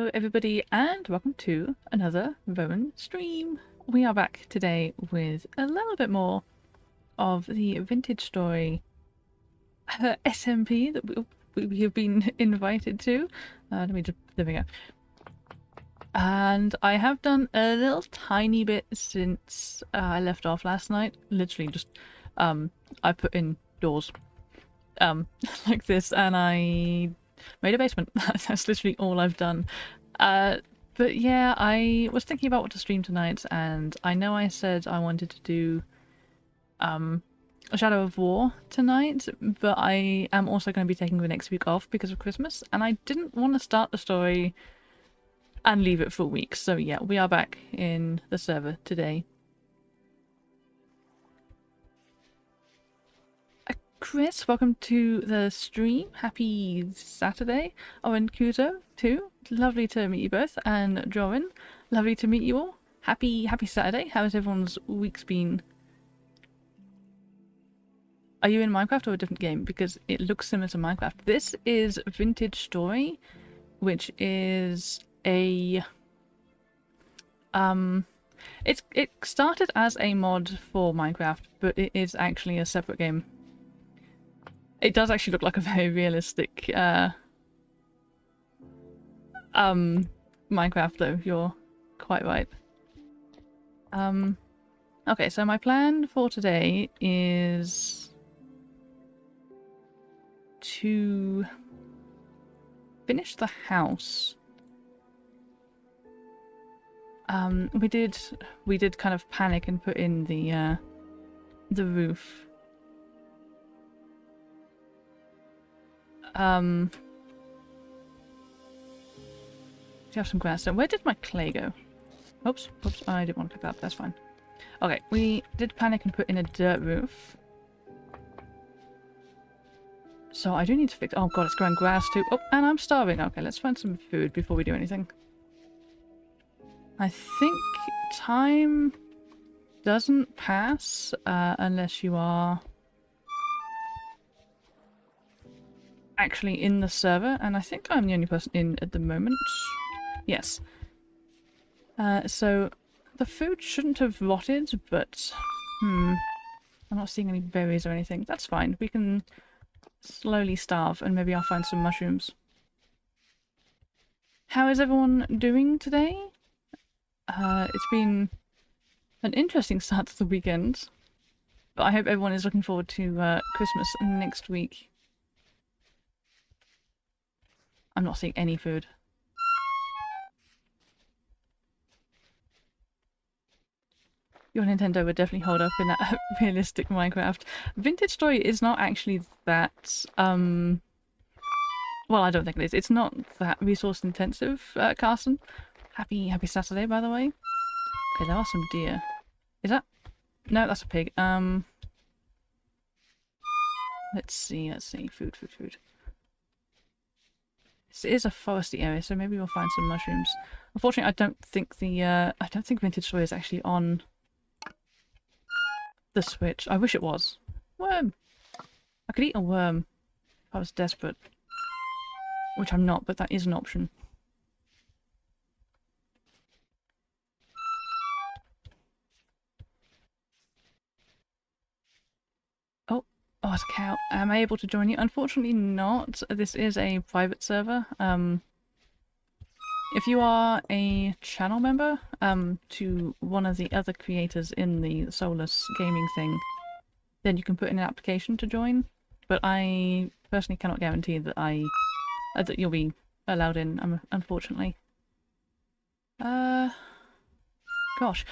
Hello everybody and welcome to another Rowan stream. We are back today with a little bit more of the vintage story SMP that we have been invited to. There we go. And I have done a little tiny bit since I left off last night. Literally just, I put in doors, like this, and I made a basement. That's literally all I've done. But yeah, I was thinking about what to stream tonight, and I know I said I wanted to do a Shadow of War tonight, but I am also going to be taking the next week off because of Christmas, and I didn't want to start the story and leave it for a week. So yeah, we are back in the server today. Chris, welcome to the stream. Happy Saturday. Oh, and Kuzo too. Lovely to meet you both. And Jorin, lovely to meet you all. Happy Saturday. How has everyone's weeks been? Are you in Minecraft or a different game? Because it looks similar to Minecraft. This is Vintage Story, which is a it started as a mod for Minecraft, but it is actually a separate game. It does actually look like a very realistic Minecraft though, you're quite right. Okay, so my plan for today is to finish the house. We did kind of panic and put in the roof. Do you have some grass? So where did my clay go? Oops, I didn't want to pick that up, that's fine. Okay, we did panic and put in a dirt roof. So I do need to fix— oh god, it's growing grass too. Oh, and I'm starving. Okay, let's find some food before we do anything. I think time doesn't pass unless you are actually in the server, and I think I'm the only person in at the moment. Yes. So the food shouldn't have rotted, but I'm not seeing any berries or anything. That's fine. We can slowly starve, and maybe I'll find some mushrooms. How is everyone doing today? It's been an interesting start to the weekend, but I hope everyone is looking forward to Christmas next week. I'm not seeing any food. Your Nintendo would definitely hold up in that realistic Minecraft. Vintage Story is not actually that, well, I don't think it is. It's not that resource intensive, Carson. Happy Saturday, by the way. Okay, there are some deer. Is that— no, that's a pig. Let's see. Food. This is a foresty area, so maybe we'll find some mushrooms. Unfortunately, I don't think Vintage Story is actually on the Switch. I wish it was. Worm! I could eat a worm if I was desperate. Which I'm not, but that is an option. Oh, it's a cow. Am I able to join you? Unfortunately not. This is a private server. If you are a channel member to one of the other creators in the Soulless gaming thing, then you can put in an application to join. But I personally cannot guarantee that that you'll be allowed in, unfortunately. Gosh.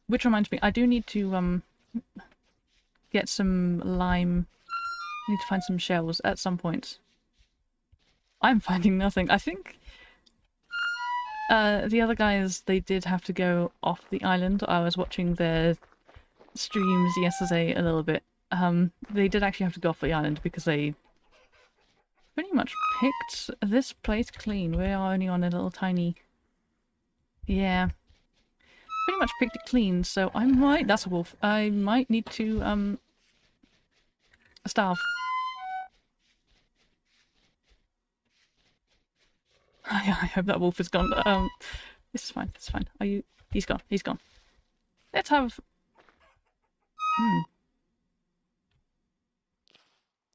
Which reminds me, I do need to get some lime. I need to find some shells at some point. I'm finding nothing. I think the other guys, they did have to go off the island. I was watching their streams yesterday a little bit. They did actually have to go off the island because they pretty much picked this place clean. We are only on a little tiny— yeah. Pretty much picked it clean, so I might— that's a wolf. I might need to, starve. I hope that wolf is gone. This is fine. It's fine. Are you? He's gone. He's gone. Let's have.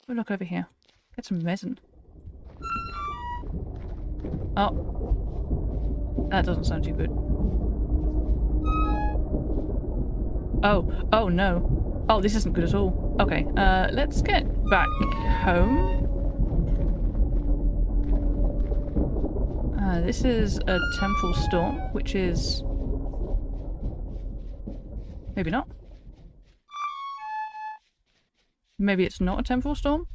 We'll look over here. Get some resin. Oh, that doesn't sound too good. Oh no. Oh, this isn't good at all. Okay, let's get back home. This is a temporal storm, which is... maybe not. Maybe it's not a temporal storm?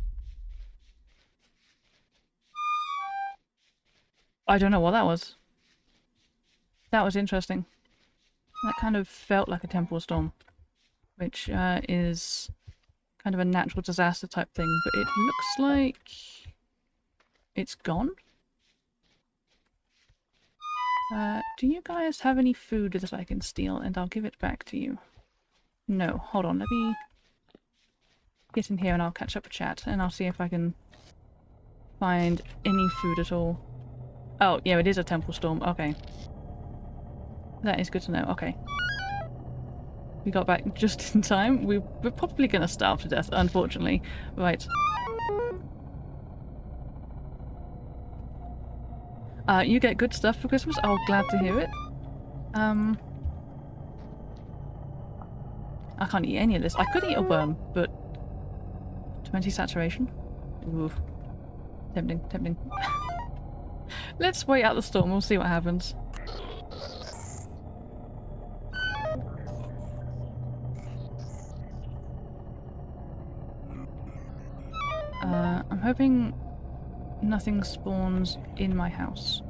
I don't know what that was. That was interesting. That kind of felt like a temporal storm, which is kind of a natural disaster type thing, but it looks like it's gone. Do you guys have any food that I can steal and I'll give it back to you? No, hold on, let me get in here and I'll catch up with chat and I'll see if I can find any food at all. Oh, yeah, it is a temporal storm, okay. That is good to know, okay. We got back just in time. We're probably gonna starve to death, unfortunately. Right. You get good stuff for Christmas? Oh, glad to hear it. I can't eat any of this. I could eat a worm, but 20 saturation? Ooh. Tempting, tempting. Let's wait out the storm, we'll see what happens. I'm hoping nothing spawns in my house.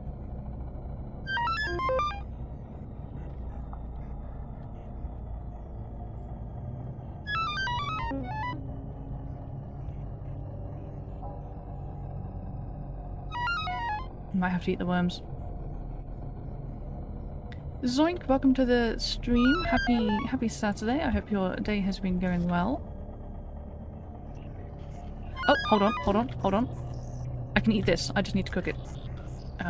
Might have to eat the worms. Zoink, welcome to the stream. Happy Saturday. I hope your day has been going well. Oh, hold on. I can eat this. I just need to cook it. Do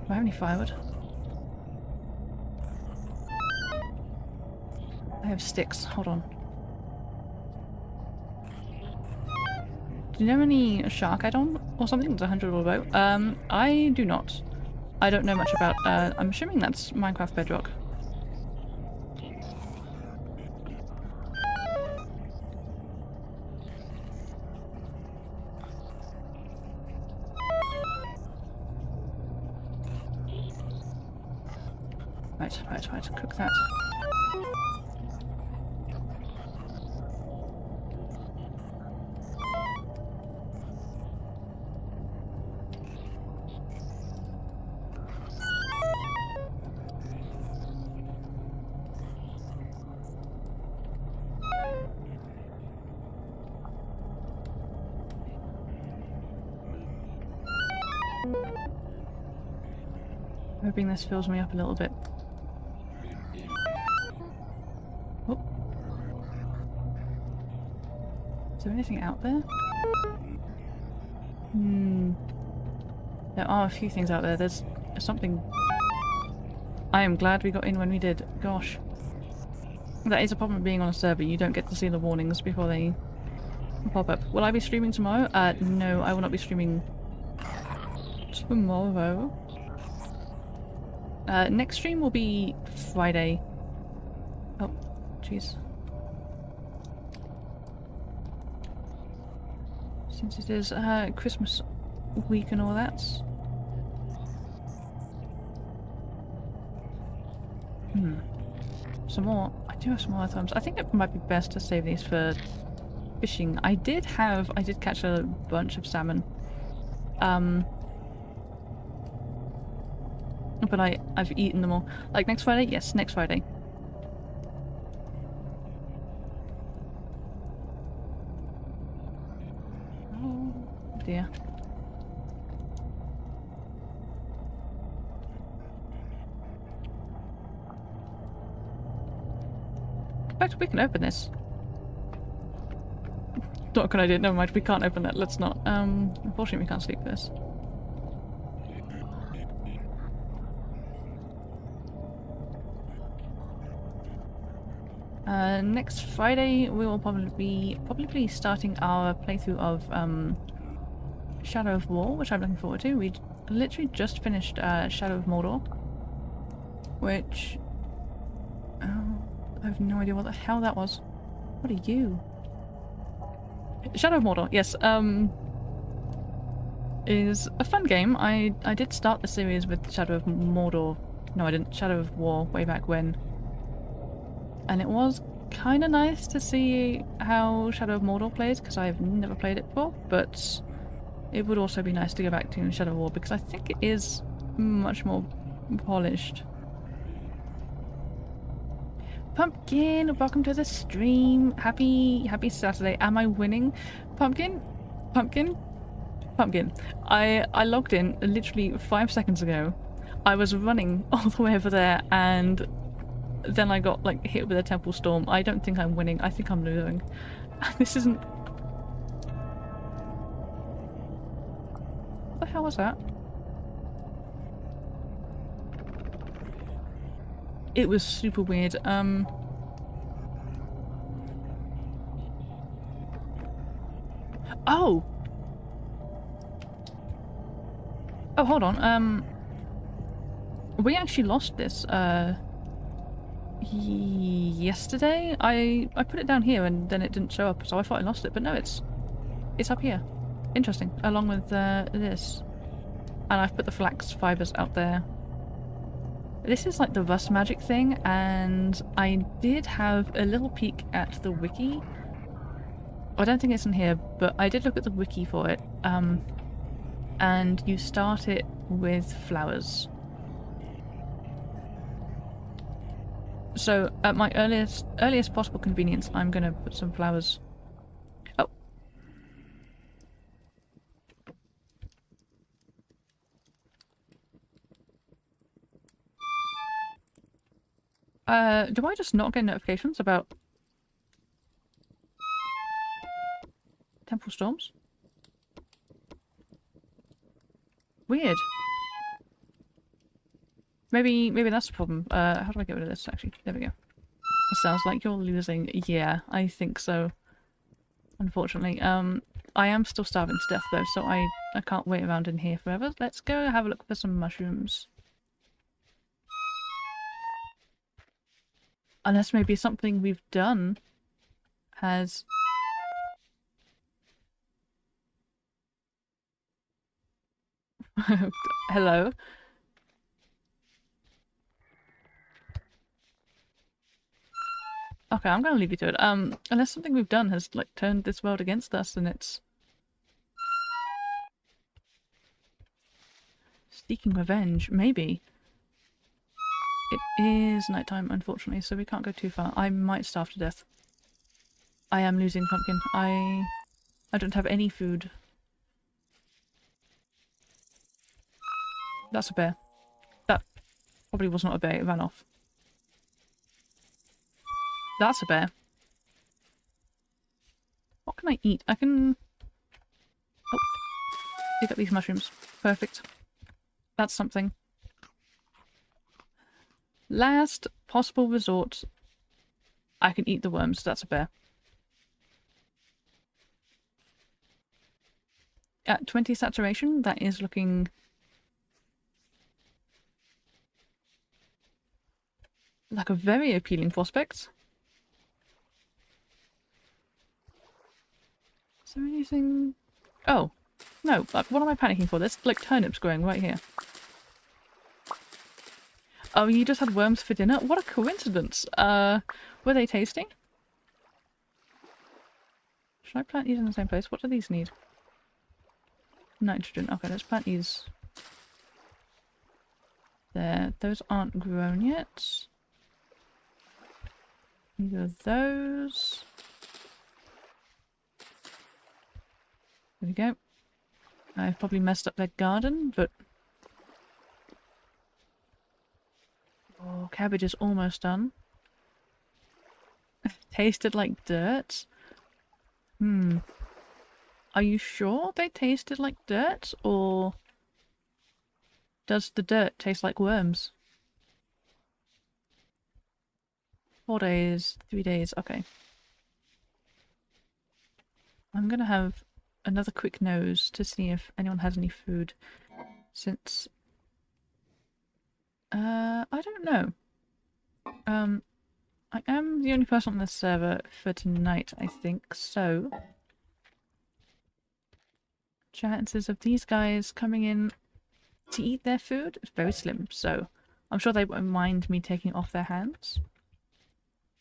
I have any firewood? I have sticks. Hold on. Do you know any shark add-on or something that's 100 or below? I do not. I don't know much about, I'm assuming that's Minecraft Bedrock. Right, cook that. Hoping this fills me up a little bit. Oh. Is there anything out there? There are a few things out there. There's something... I am glad we got in when we did. Gosh. That is a problem of being on a server. You don't get to see the warnings before they pop up. Will I be streaming tomorrow? No, I will not be streaming tomorrow. Next stream will be Friday. Oh, jeez. Since it is Christmas week and all that. Some more. I do have some more items. I think it might be best to save these for fishing. I did catch a bunch of salmon. But I've eaten them all. Like next Friday? Yes, next Friday. Oh dear. In fact, we can open this. Not a good idea. Never mind. We can't open that. Let's not. Unfortunately, we can't sleep this. Next Friday we will probably be starting our playthrough of Shadow of War, which I'm looking forward to. We literally just finished Shadow of Mordor, which I have no idea what the hell that was. What are you? Shadow of Mordor, yes. Is a fun game. I did start the series with Shadow of Mordor. No, I didn't. Shadow of War way back when. And it was kind of nice to see how Shadow of Mordor plays, because I've never played it before, but it would also be nice to go back to Shadow of War, because I think it is much more polished. Pumpkin, welcome to the stream. Happy Saturday. Am I winning? Pumpkin? Pumpkin? Pumpkin. I logged in literally 5 seconds ago. I was running all the way over there, and then I got like hit with a temple storm. I don't think I'm winning. I think I'm losing. This isn't... What the hell was that? It was super weird. Oh! Oh, hold on. We actually lost this, yesterday. I put it down here and then it didn't show up, so I thought I lost it, but no, it's up here. Interesting. Along with this. And I've put the flax fibers out there. This is like the rust magic thing, and I did have a little peek at the wiki. I don't think it's in here, but I did look at the wiki for it. And you start it with flowers. So at my earliest possible convenience, I'm gonna put some flowers. Oh. Do I just not get notifications about temple storms? Weird. Maybe that's the problem. How do I get rid of this, actually? There we go. It sounds like you're losing. Yeah, I think so. Unfortunately. I am still starving to death, though, so I can't wait around in here forever. Let's go have a look for some mushrooms. Unless maybe something we've done has... Hello? Okay, I'm gonna leave you to it. Unless something we've done has, like, turned this world against us and it's... seeking revenge. Maybe. It is nighttime, unfortunately, so we can't go too far. I might starve to death. I am losing, Pumpkin. I don't have any food. That's a bear. That probably was not a bear, it ran off. That's a bear. What can I eat? I can... Oh. Pick up these mushrooms. Perfect. That's something. Last possible resort. I can eat the worms. That's a bear. At 20 saturation, that is looking... like a very appealing prospect. Is there anything... Oh. No, what am I panicking for? There's like turnips growing right here. Oh, you just had worms for dinner? What a coincidence. Were they tasty? Should I plant these in the same place? What do these need? Nitrogen. Okay, let's plant these. There. Those aren't grown yet. Neither of those. There we go. I've probably messed up their garden, but... Oh, cabbage is almost done. Tasted like dirt. Are you sure they tasted like dirt, or does the dirt taste like worms? 4 days, 3 days, okay. I'm gonna have another quick nose to see if anyone has any food, since... I don't know. I am the only person on this server for tonight, I think, so... chances of these guys coming in to eat their food is very slim, so I'm sure they won't mind me taking off their hands.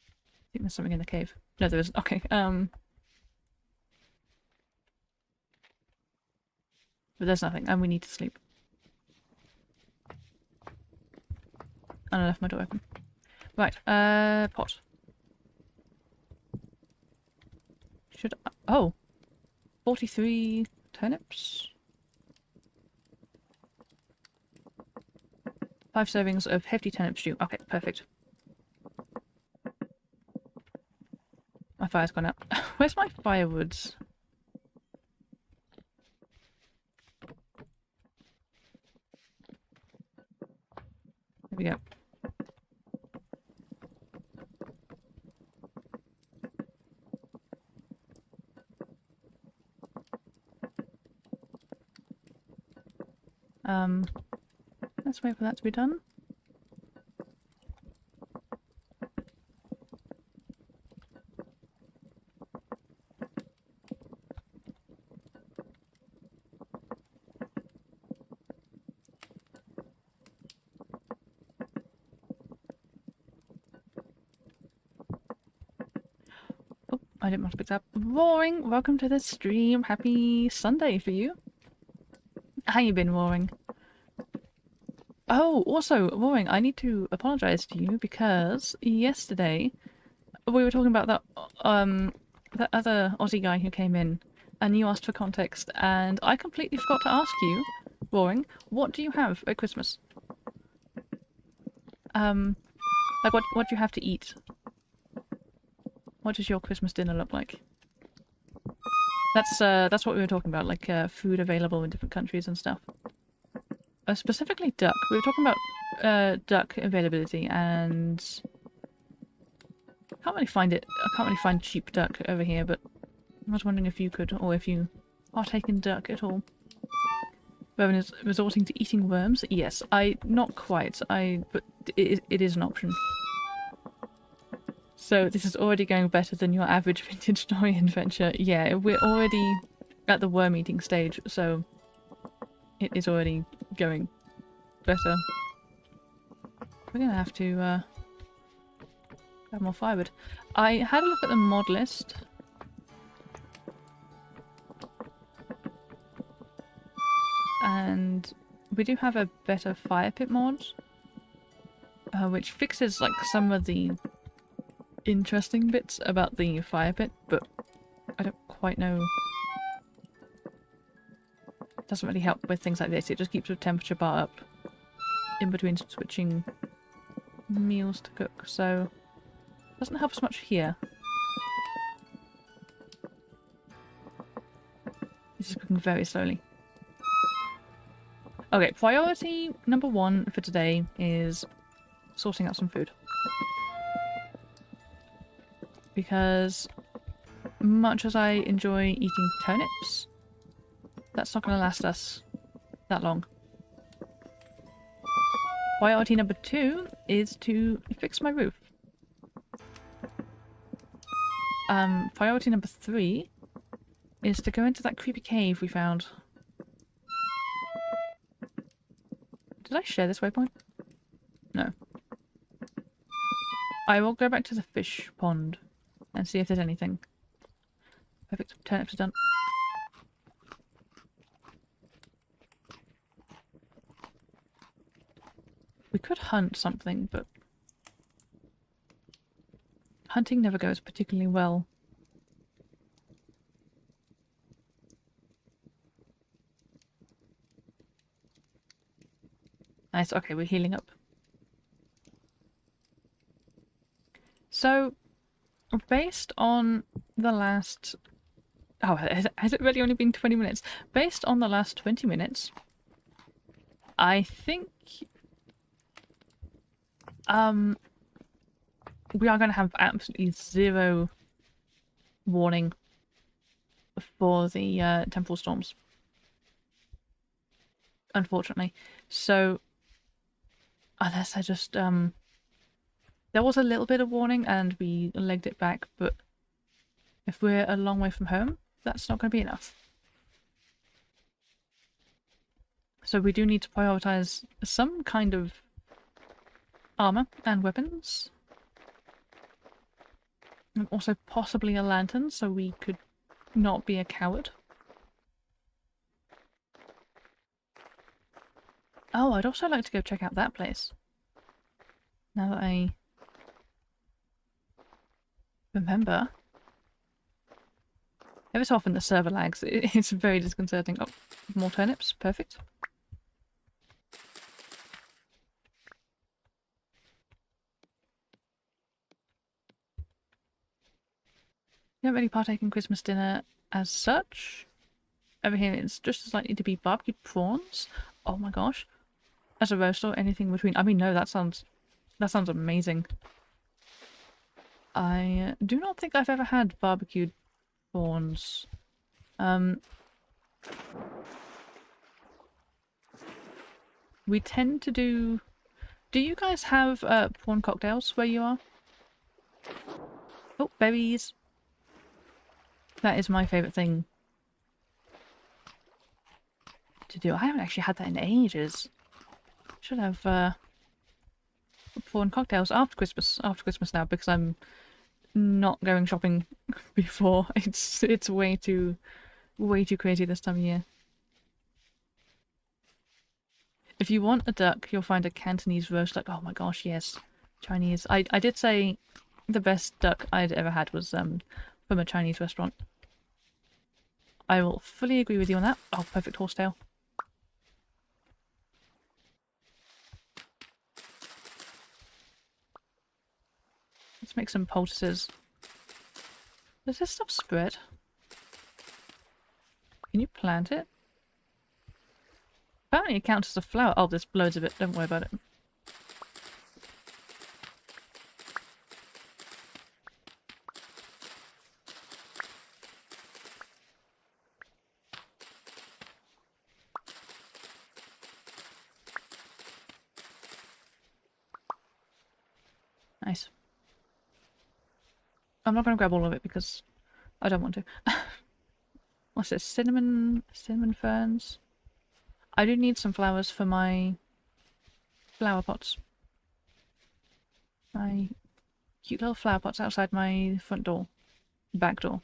I think there's something in the cave. No, there isn't. Okay, but there's nothing, and we need to sleep. And I left my door open. Right, pot. Should I... Oh! 43 turnips. 5 servings of hefty turnip stew. Okay, perfect. My fire's gone out. Where's my firewoods? There we go. Let's wait for that to be done. Oh, I didn't want to pick that up. Roaring, welcome to the stream. Happy Sunday for you. How you been, Roaring? Oh, also, Roaring, I need to apologize to you because yesterday we were talking about that other Aussie guy who came in and you asked for context and I completely forgot to ask you, Roaring, what do you have at Christmas? Like what do you have to eat? What does your Christmas dinner look like? That's what we were talking about, like food available in different countries and stuff. Specifically duck. We were talking about duck availability, and I can't really find cheap duck over here, but I was wondering if you could, or if you partake in duck at all. Rowan is resorting to eating worms. Yes, not quite. But it is an option. So this is already going better than your average vintage story adventure. Yeah, we're already at the worm eating stage, so it is already going better. We're gonna have to have more firewood. I had a look at the mod list. And we do have a better fire pit mod, which fixes like some of the interesting bits about the fire pit, but I don't quite know. It doesn't really help with things like this. It just keeps the temperature bar up in between switching meals to cook, so it doesn't help us much here. This is cooking very slowly. Okay, priority number 1 for today is sorting out some food. Because much as I enjoy eating turnips, that's not going to last us that long. Priority number 2 is to fix my roof. Priority number 3 is to go into that creepy cave we found. Did I share this waypoint? No. I will go back to the fish pond and see if there's anything. Perfect. Turnips are done. We could hunt something, but hunting never goes particularly well. Nice, okay, we're healing up. So, based on the last Oh, has it really only been 20 minutes? Based on the last 20 minutes, I think we are going to have absolutely zero warning for the temporal storms, unfortunately. So unless I just there was a little bit of warning and we legged it back, but if we're a long way from home, that's not going to be enough. So we do need to prioritize some kind of armor and weapons. And also possibly a lantern, so we could not be a coward. Oh, I'd also like to go check out that place. Now that I remember. Every so often the server lags. It's very disconcerting. Oh, more turnips. Perfect. You don't really partake in Christmas dinner as such. Over here it's just as likely to be barbecued prawns. Oh my gosh. As a roast or anything between. I mean, no, that sounds amazing. I do not think I've ever had barbecued prawns. We tend to do... Do you guys have prawn cocktails where you are? Oh, berries. That is my favourite thing to do. I haven't actually had that in ages. Should have prawn cocktails after Christmas. After Christmas now, because I'm not going shopping before. It's way too crazy this time of year. If you want a duck, you'll find a Cantonese roast duck. Oh my gosh, yes. Chinese. I did say the best duck I'd ever had was from a Chinese restaurant. I will fully agree with you on that. Oh, perfect horsetail. Let's make some poultices. Does this stuff spread? Can you plant it? Apparently it counts as a flower. Oh, there's loads of it. Don't worry about it. Nice. I'm not going to grab all of it because I don't want to. What's this? Cinnamon ferns. I do need some flowers for my flower pots. My cute little flower pots outside my front door. Back door.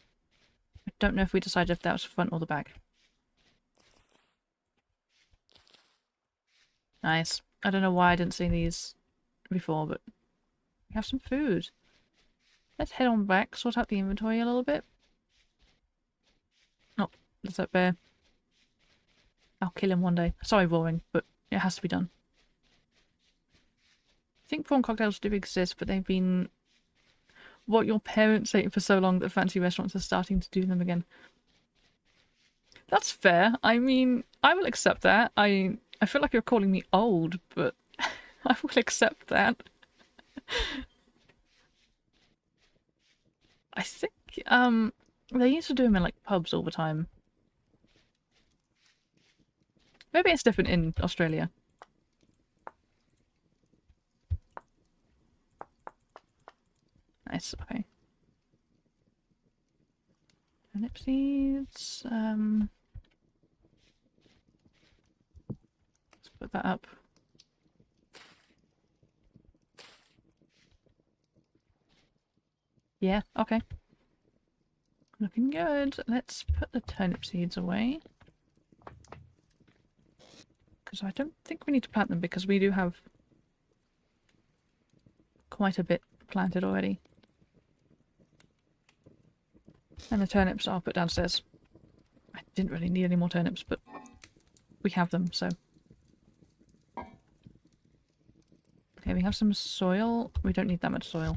I don't know if we decided if that was the front or the back. Nice. I don't know why I didn't see these before, but we have some food. Let's head on back, sort out the inventory a little bit. Oh, there's that bear. I'll kill him one day. Sorry, roaring, but it has to be done. I think prawn cocktails do exist, but they've been what your parents ate for so long that fancy restaurants are starting to do them again. That's fair. I mean, I will accept that. I feel like you're calling me old, but I will accept that. I think, they used to do them in, like, pubs all the time. Maybe it's different in Australia. Nice, okay. Turnip seeds, let's put that up. Yeah, okay. Looking good. Let's put the turnip seeds away. Because I don't think we need to plant them because we do have quite a bit planted already. And the turnips I'll put downstairs. I didn't really need any more turnips, but we have them, so. Okay, we have some soil. We don't need that much soil.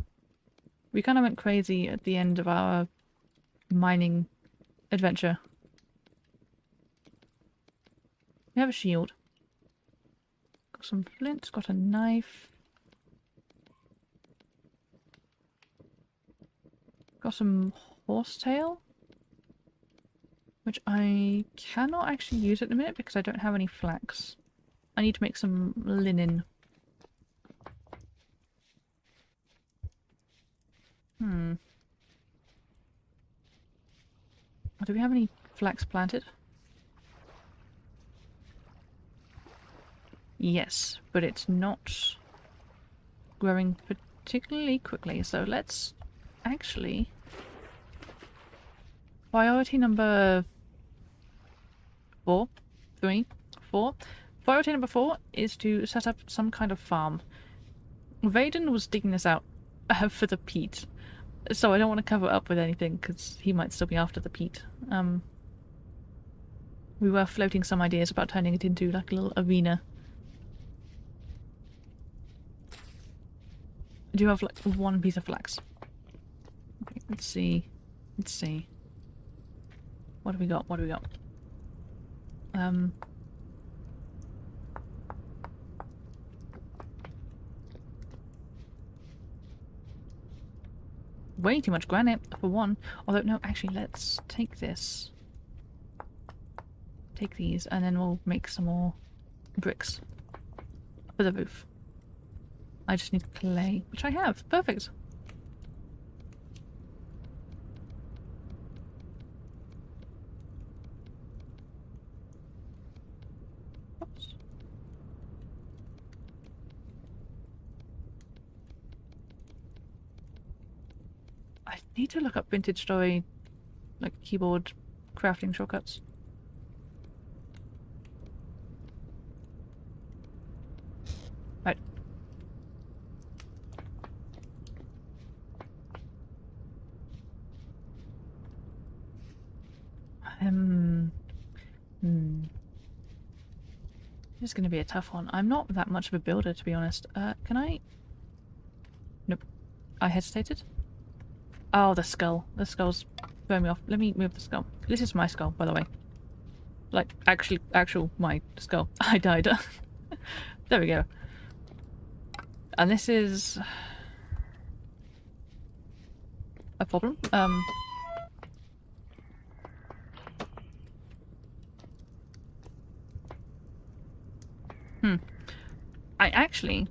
We kind of went crazy at the end of our mining adventure. We have a shield. Got some flint, got a knife. Got some horsetail. Which I cannot actually use at the minute because I don't have any flax. I need to make some linen. Do we have any flax planted? Yes, but it's not growing particularly quickly, so let's actually... Priority number 4? 3? 4? Priority number 4 is to set up some kind of farm. Vaden was digging this out for the peat, so I don't want to cover it up with anything because he might still be after the peat. We were floating some ideas about turning it into like a little arena. I do have like one piece of flax. Okay, let's see. Let's see. What do we got? What do we got? Way too much granite for one. Although, no, actually, let's take this. Take these, and then we'll make some more bricks for the roof. I just need clay, which I have. Perfect. Oops. I need to look up vintage story, like keyboard crafting shortcuts. Right. This is going to be a tough one. I'm not that much of a builder, to be honest. Can I? Nope. I hesitated. Oh, the skull. The skull's throwing me off. Let me move the skull. This is my skull, by the way. Like, actual my skull. I died. There we go. And this is... a problem. I actually...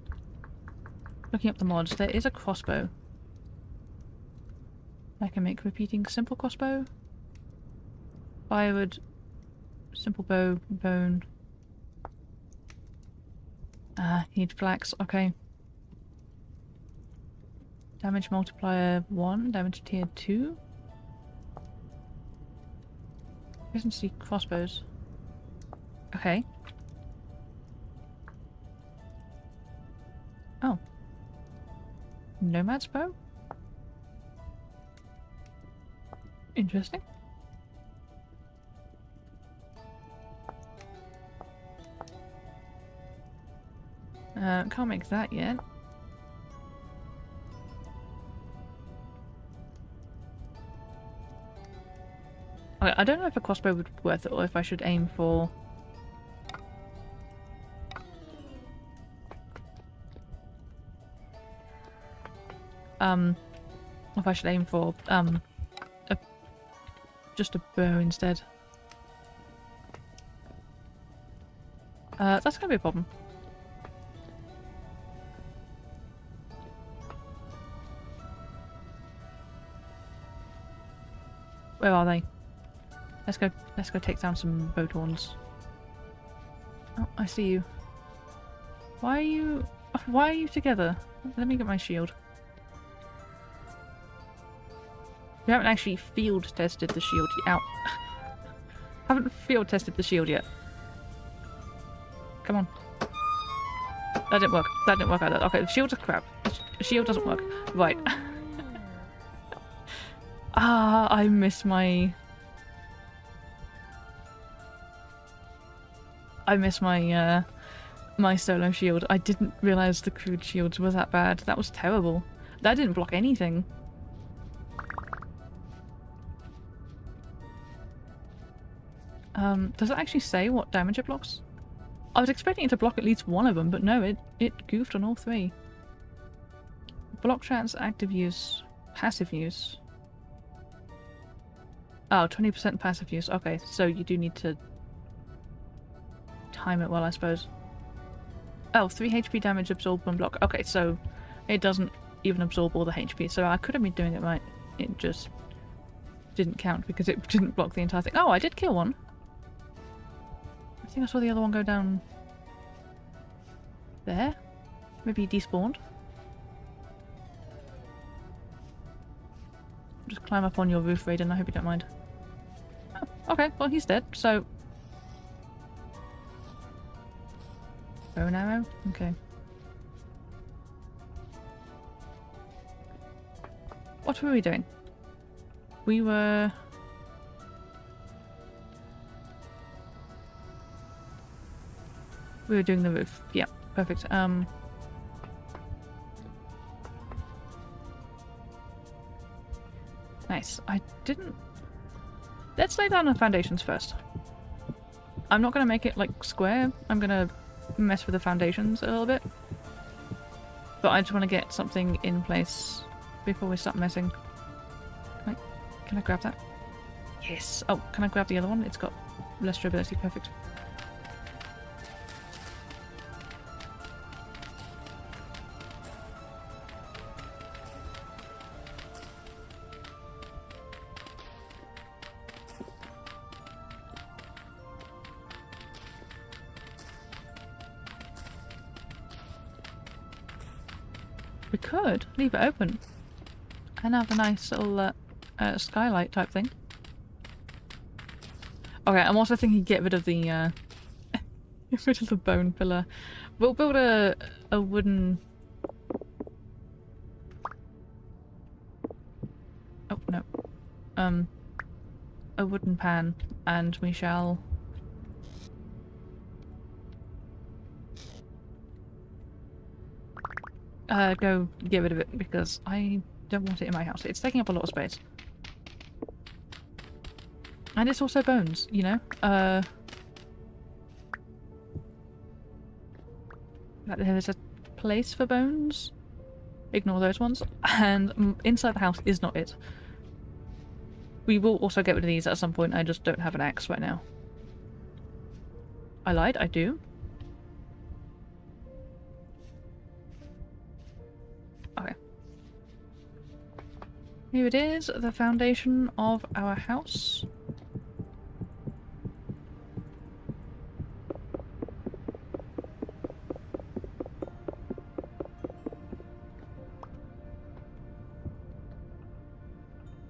Looking up the mods, there is a crossbow. I can make repeating simple crossbow. Firewood. Simple bow. Bone. Need flax. Okay. Damage multiplier 1. Damage tier 2. Efficiency crossbows. Okay. Oh. Nomad's bow? Interesting. Can't make that yet. Okay, I don't know if a crossbow would be worth it or if I should aim for... if I should aim for, just a bow instead. That's gonna be a problem. Where are they? Let's go take down some bow horns. Oh, I see you. Why are you together? Let me get my shield. We haven't actually field tested the shield yet. Ow. Haven't field tested the shield yet. Come on. That didn't work. That didn't work either. Okay, the shield's a crap. The shield doesn't work. Right. I miss my... my solo shield. I didn't realise the crude shields were that bad. That was terrible. That didn't block anything. Does it actually say what damage it blocks? I was expecting it to block at least one of them, but no, it goofed on all three. Block chance, active use, passive use. Oh, 20% passive use. Okay, so you do need to time it well, I suppose. Oh, 3 HP damage absorbed when block. Okay, so it doesn't even absorb all the HP, so I could have been doing it right. It just didn't count because it didn't block the entire thing. Oh, I did kill one. I think I saw the other one go down there. Maybe he despawned. Just climb up on your roof, Raiden. I hope you don't mind. Oh, okay, well he's dead, so... Bow and arrow? Okay. What were we doing? We were... We were doing the roof. Yeah, perfect. Nice. I didn't... Let's lay down the foundations first. I'm not going to make it, like, square. I'm going to mess with the foundations a little bit. But I just want to get something in place before we start messing. Can I grab that? Yes! Oh, can I grab the other one? It's got less durability. Perfect. We could leave it open and have a nice little skylight type thing. Okay, I'm also thinking get rid of the get rid of the bone pillar. We'll build a wooden... Oh no. A wooden pan, and we shall... go get rid of it because I don't want it in my house. It's taking up a lot of space. And it's also bones, you know? There's a place for bones. Ignore those ones. And inside the house is not it. We will also get rid of these at some point. I just don't have an axe right now. I lied, I do. Okay. Here it is, the foundation of our house.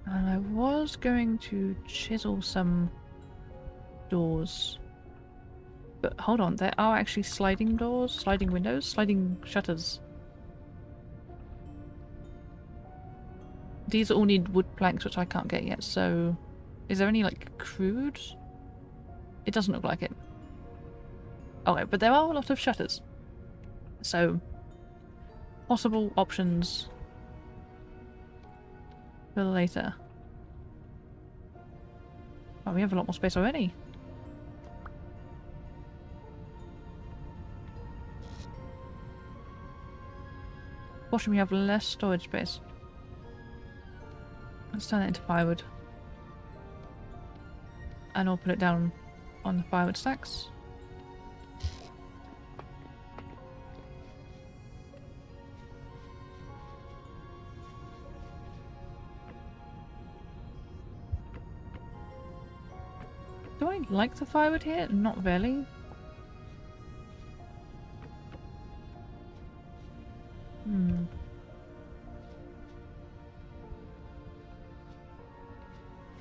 And I was going to chisel some doors. But hold on, there are actually sliding doors, sliding windows, sliding shutters. These all need wood planks, which I can't get yet, so... Is there any, like, crude? It doesn't look like it. Okay, but there are a lot of shutters. So... Possible options... for later. Oh, we have a lot more space already. Or should we have less storage space? Let's turn it into firewood. And I'll put it down on the firewood stacks. Do I like the firewood here? Not really.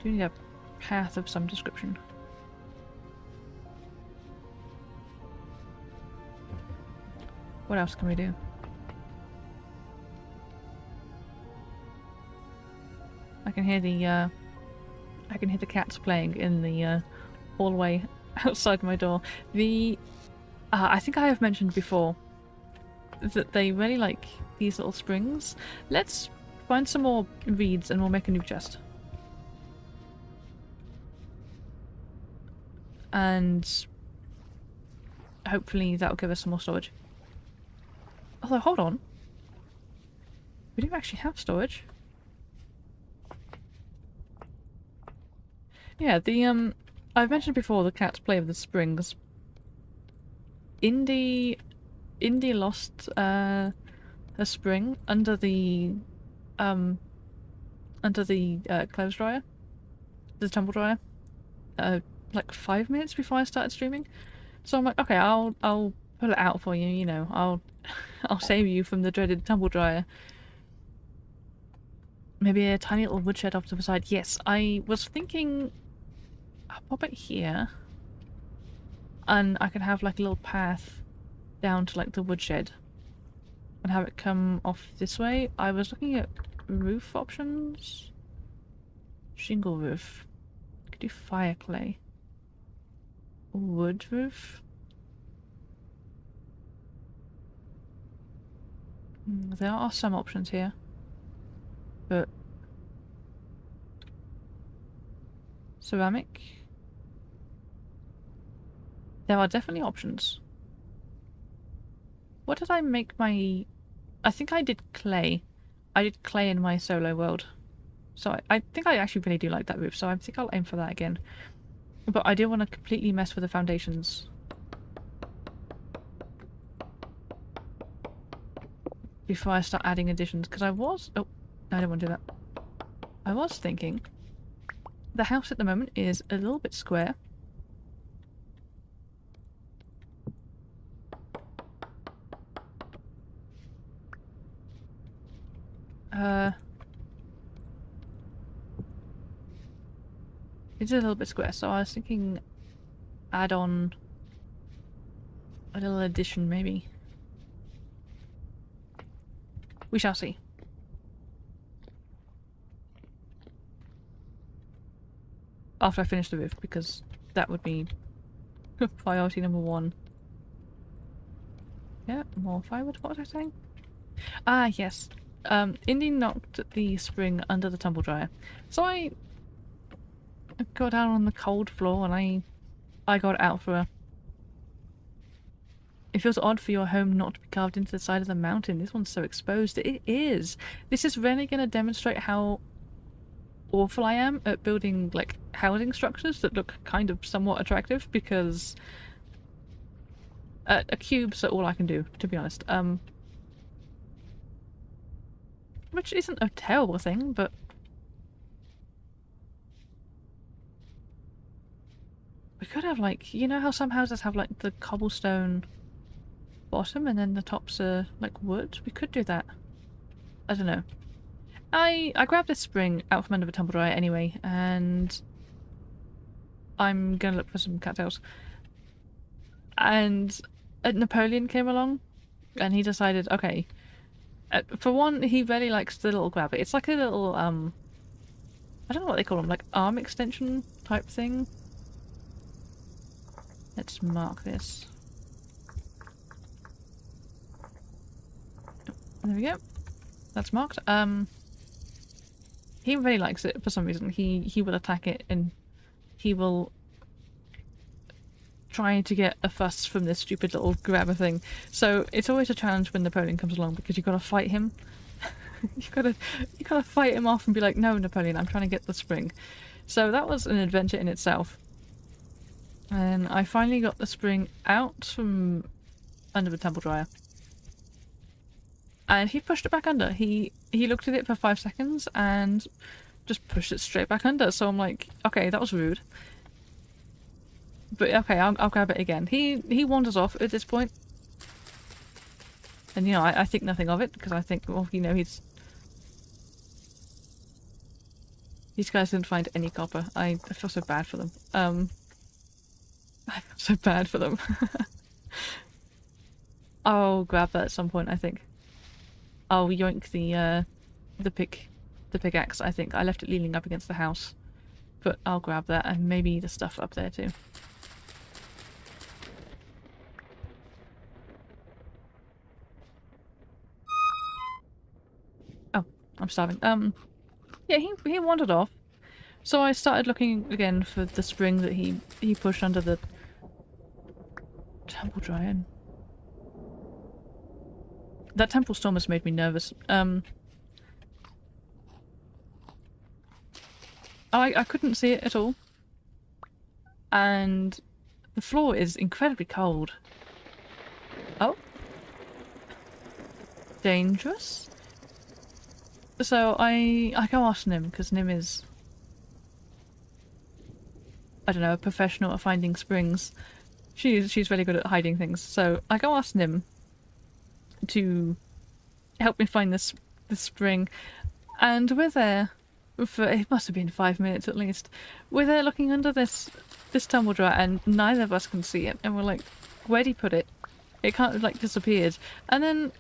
Do need a path of some description. What else can we do? I can hear the cats playing in the hallway outside my door. I think I have mentioned before that they really like these little springs. Let's find some more reeds and we'll make a new chest. and hopefully that'll give us some more storage. Although, hold on. We do actually have storage. Yeah, I've mentioned before the cats play with the springs. Indy lost a spring under the clothes dryer, the tumble dryer, like 5 minutes before I started streaming. So I'm like, okay, I'll pull it out for you. You know, I'll save you from the dreaded tumble dryer. Maybe a tiny little woodshed off to the side. Yes, I was thinking I'll pop it here, and I could have like a little path down to like the woodshed and have it come off this way. I was looking at roof options. Shingle roof. Could do fire clay. Wood roof. There are some options here, but ceramic. There are definitely options. What did I make my... I think I did clay. I did clay in my solo world. So I think I actually really do like that roof, so I think I'll aim for that again. But I do want to completely mess with the foundations before I start adding additions, because I was... Oh, I don't want to do that. I was thinking the house at the moment is a little bit square. It's a little bit square, so I was thinking add on a little addition, maybe. We shall see. After I finish the roof, because that would be priority number 1. Yeah, more firewood. What was I saying? Ah, yes. Indy knocked the spring under the tumble dryer. So I got down on the cold floor and I got it out for her. It feels odd for your home not to be carved into the side of the mountain. This one's so exposed. It is. This is really going to demonstrate how awful I am at building like housing structures that look kind of somewhat attractive, because a cubes are all I can do, to be honest. Which isn't a terrible thing, but we could have like, you know how some houses have like the cobblestone bottom and then the tops are like wood? We could do that. I don't know. I grabbed this spring out from under the tumble dryer anyway, and I'm gonna look for some cattails. And Napoleon came along and he decided, okay, for one, he really likes the little grabber. It's like a little, I don't know what they call them, like arm extension type thing. Let's mark this. There we go. That's marked. He really likes it for some reason. He will attack it and he will try to get a fuss from this stupid little grabber thing. So it's always a challenge when Napoleon comes along, because you've got to fight him. you gotta fight him off and be like, no, Napoleon, I'm trying to get the spring. So that was an adventure in itself. And I finally got the spring out from under the tumble dryer. And he pushed it back under. He looked at it for 5 seconds and just pushed it straight back under. So I'm like, okay, that was rude. But okay, I'll grab it again. He wanders off at this point. And you know, I think nothing of it, because I think, well, you know, these guys didn't find any copper. I feel so bad for them. I feel so bad for them. I'll grab that at some point, I think. I'll yoink the pickaxe, I think. I left it leaning up against the house. But I'll grab that, and maybe the stuff up there too. Oh, I'm starving. Yeah, he wandered off. So I started looking again for the spring that he pushed under the temple dragon. That temple storm has made me nervous. I couldn't see it at all. And the floor is incredibly cold. Oh. Dangerous? So I go ask Nim, because Nim is, I don't know, a professional at finding springs. She's really good at hiding things. So I go ask Nim to help me find this spring. And we're there for, it must have been 5 minutes at least. We're there looking under this tumble dryer and neither of us can see it. And we're like, where'd he put it? It kind of like disappeared. And then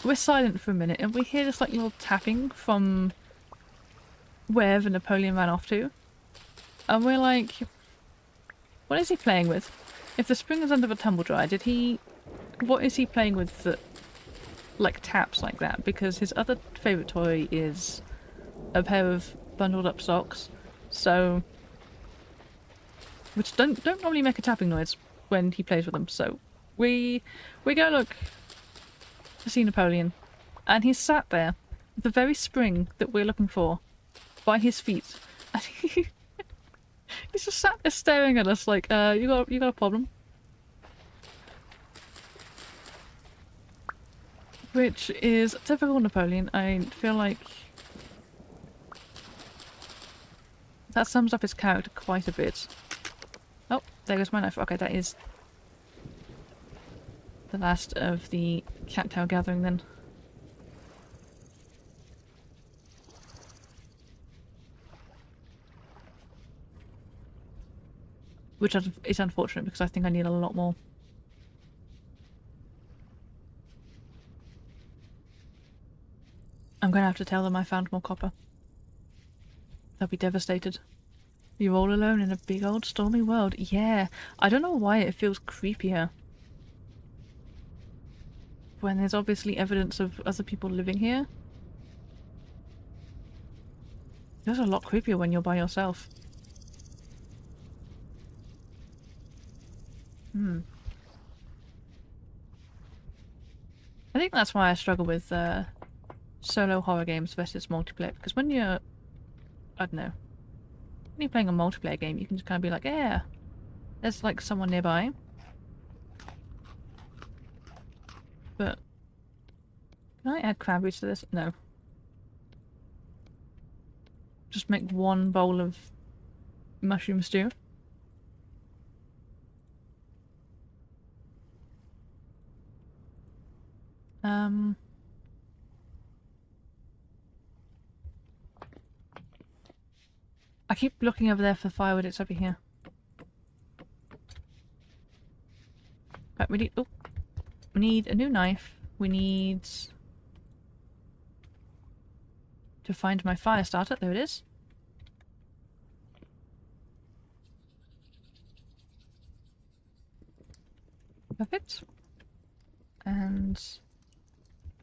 we're silent for a minute and we hear this like little tapping from wherever Napoleon ran off to. And we're like, what is he playing with? If the spring is under the tumble dryer, what is he playing with that like taps like that? Because his other favourite toy is a pair of bundled up socks. So, which don't normally make a tapping noise when he plays with them. So we go look to see Napoleon, and he's sat there, the very spring that we're looking for, by his feet, and he's just sat there staring at us like, you got a problem? Which is typical Napoleon. I feel like that sums up his character quite a bit. Oh, there goes my knife. Okay, that is the last of the cattail gathering then. Which is unfortunate because I think I need a lot more. I'm gonna have to tell them I found more copper. They'll be devastated. You're all alone in a big old stormy world. Yeah, I don't know why it feels creepier when there's obviously evidence of other people living here. It feels a lot creepier when you're by yourself. I think that's why I struggle with solo horror games versus multiplayer, because when you're, I don't know, when you're playing a multiplayer game you can just kind of be like, yeah, there's like someone nearby. But can I add cranberries to this? No. Just make one bowl of mushroom stew. I keep looking over there for firewood, it's over here. Right, we need a new knife. We need to find my fire starter. There it is. Perfect. And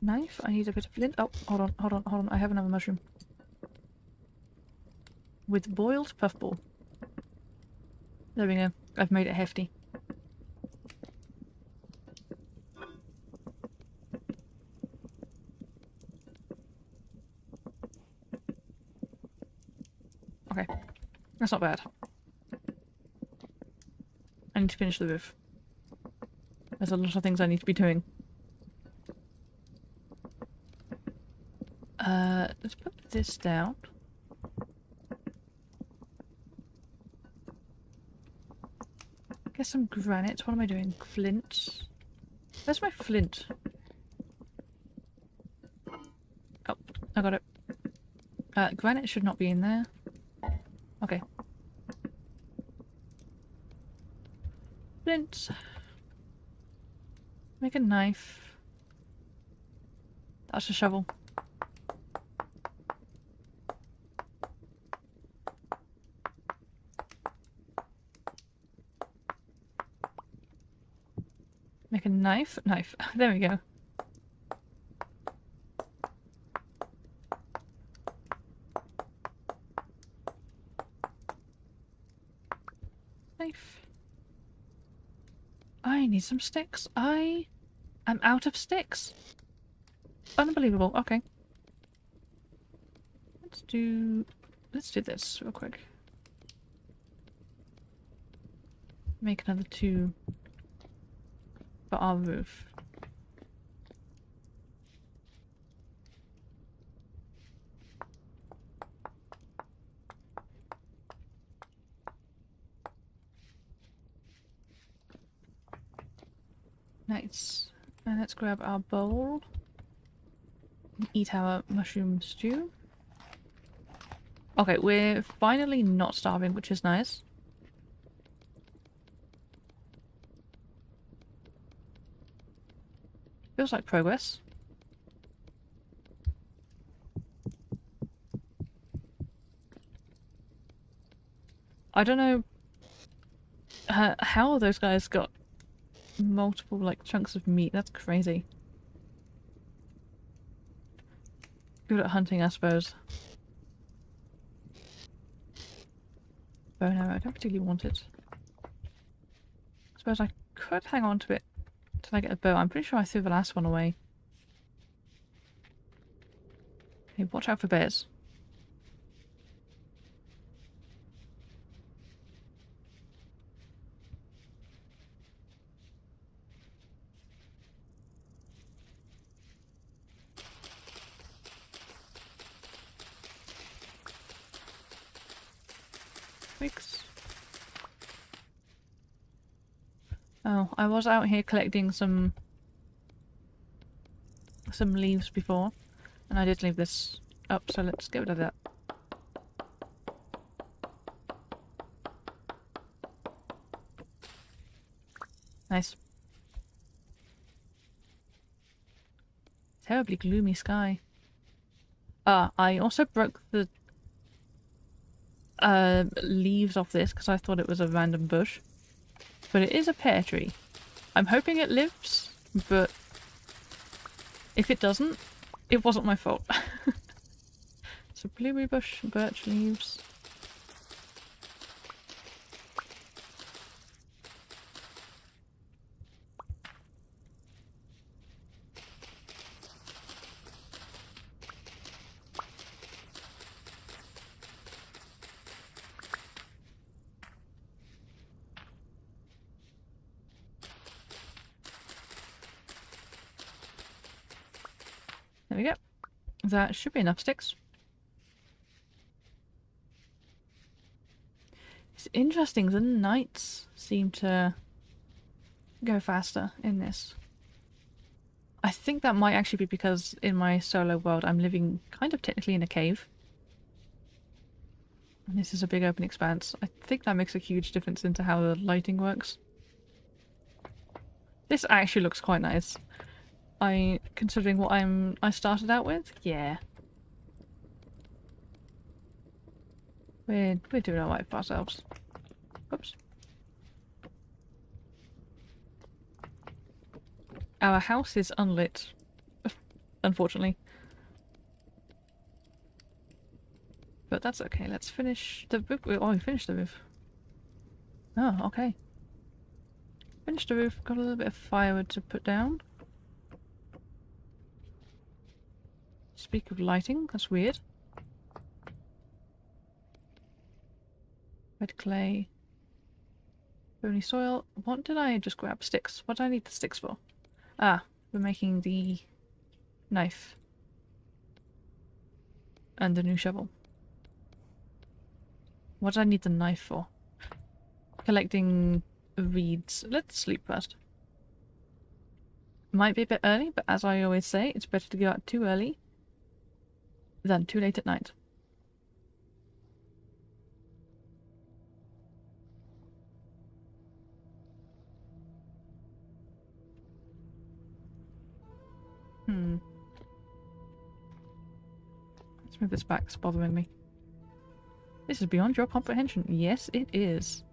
knife. I need a bit of flint. Oh, hold on. I have another mushroom. With boiled puffball. There we go. I've made it hefty. Okay. That's not bad. I need to finish the roof. There's a lot of things I need to be doing. Let's put this down. Get some granite. What am I doing? Flint. Where's my flint? Oh, I got it. Granite should not be in there. Okay. Flint. Make a knife. That's a shovel. Make a knife. Knife. There we go. need some sticks. I am out of sticks. Unbelievable. Okay. Let's do this real quick. Make another 2 for our roof. Nice. And let's grab our bowl and eat our mushroom stew. Okay, we're finally not starving, which is nice. Feels like progress. I don't know how those guys got multiple like chunks of meat. That's crazy. Good at hunting, I suppose. Bow and arrow, I don't particularly want it. I suppose I could hang on to it till I get a bow. I'm pretty sure I threw the last one away. Hey, watch out for bears. Twigs. Oh, I was out here collecting some leaves before, and I did leave this up, so let's get rid of that. Nice. Terribly gloomy sky. I also broke the leaves off this because I thought it was a random bush. But it is a pear tree. I'm hoping it lives, but if it doesn't, it wasn't my fault. So blueberry bush, birch leaves. There we go. That should be enough sticks. It's interesting, the nights seem to go faster in this. I think that might actually be because in my solo world I'm living kind of technically in a cave. And this is a big open expanse. I think that makes a huge difference into how the lighting works. This actually looks quite nice. Considering what I started out with, yeah. We're doing alright for ourselves. Oops. Our house is unlit, unfortunately. But that's okay. Let's finish the roof. Oh, we finished the roof. Oh, okay. Finished the roof. Got a little bit of firewood to put down. Speak of lighting, that's weird. Red clay. Bony soil. What did I just grab? Sticks. What do I need the sticks for? Ah, we're making the knife. And the new shovel. What do I need the knife for? Collecting reeds. Let's sleep first. Might be a bit early, but as I always say, it's better to go out too early than too late at night. Let's move this back, it's bothering me. This is beyond your comprehension. Yes, it is.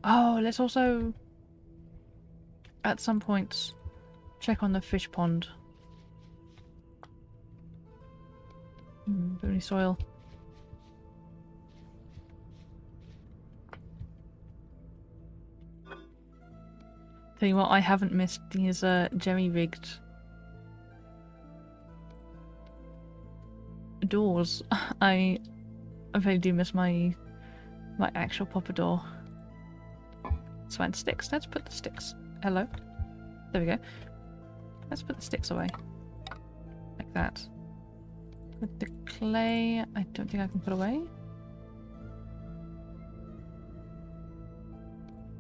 Oh, let's also at some point check on the fish pond. Bony soil. Tell you what, I haven't missed these jerry-rigged doors. I really do miss my actual proper door. Let's find sticks. Let's put the sticks. Hello. There we go. Let's put the sticks away. Like that. With the clay, I don't think I can put away.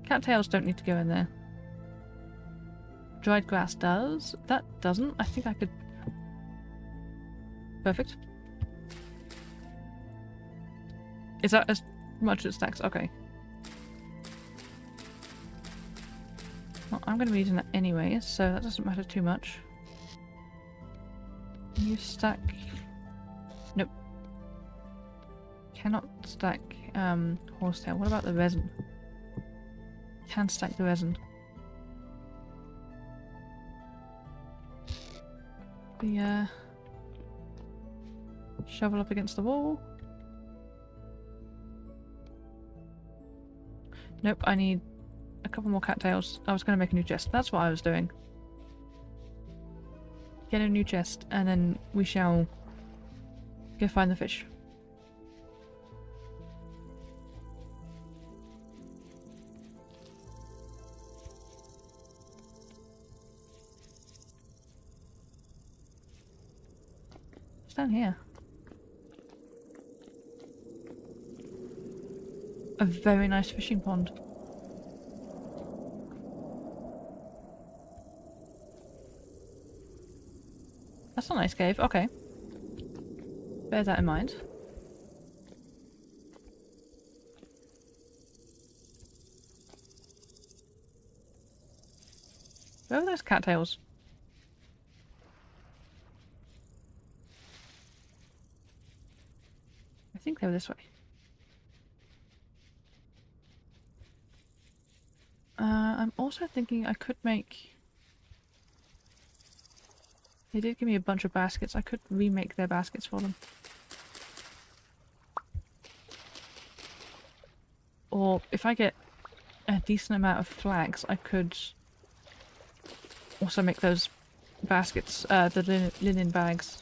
Cattails don't need to go in there. Dried grass does. That doesn't. I think I could... Perfect. Is that as much as stacks? Okay. Well, I'm going to be using that anyway, so that doesn't matter too much. You stack... Nope. Cannot stack horsetail. What about the resin? Can stack the resin. The shovel up against the wall. Nope, I need a couple more cattails. I was going to make a new chest. That's what I was doing. Get a new chest, and then we shall go find the fish. It's down here. A very nice fishing pond. That's a nice cave. Okay. Bear that in mind. Where are those cattails? I think they were this way. I'm also thinking I could make... They did give me a bunch of baskets. I could remake their baskets for them. Or if I get a decent amount of flags, I could also make those baskets, the linen bags.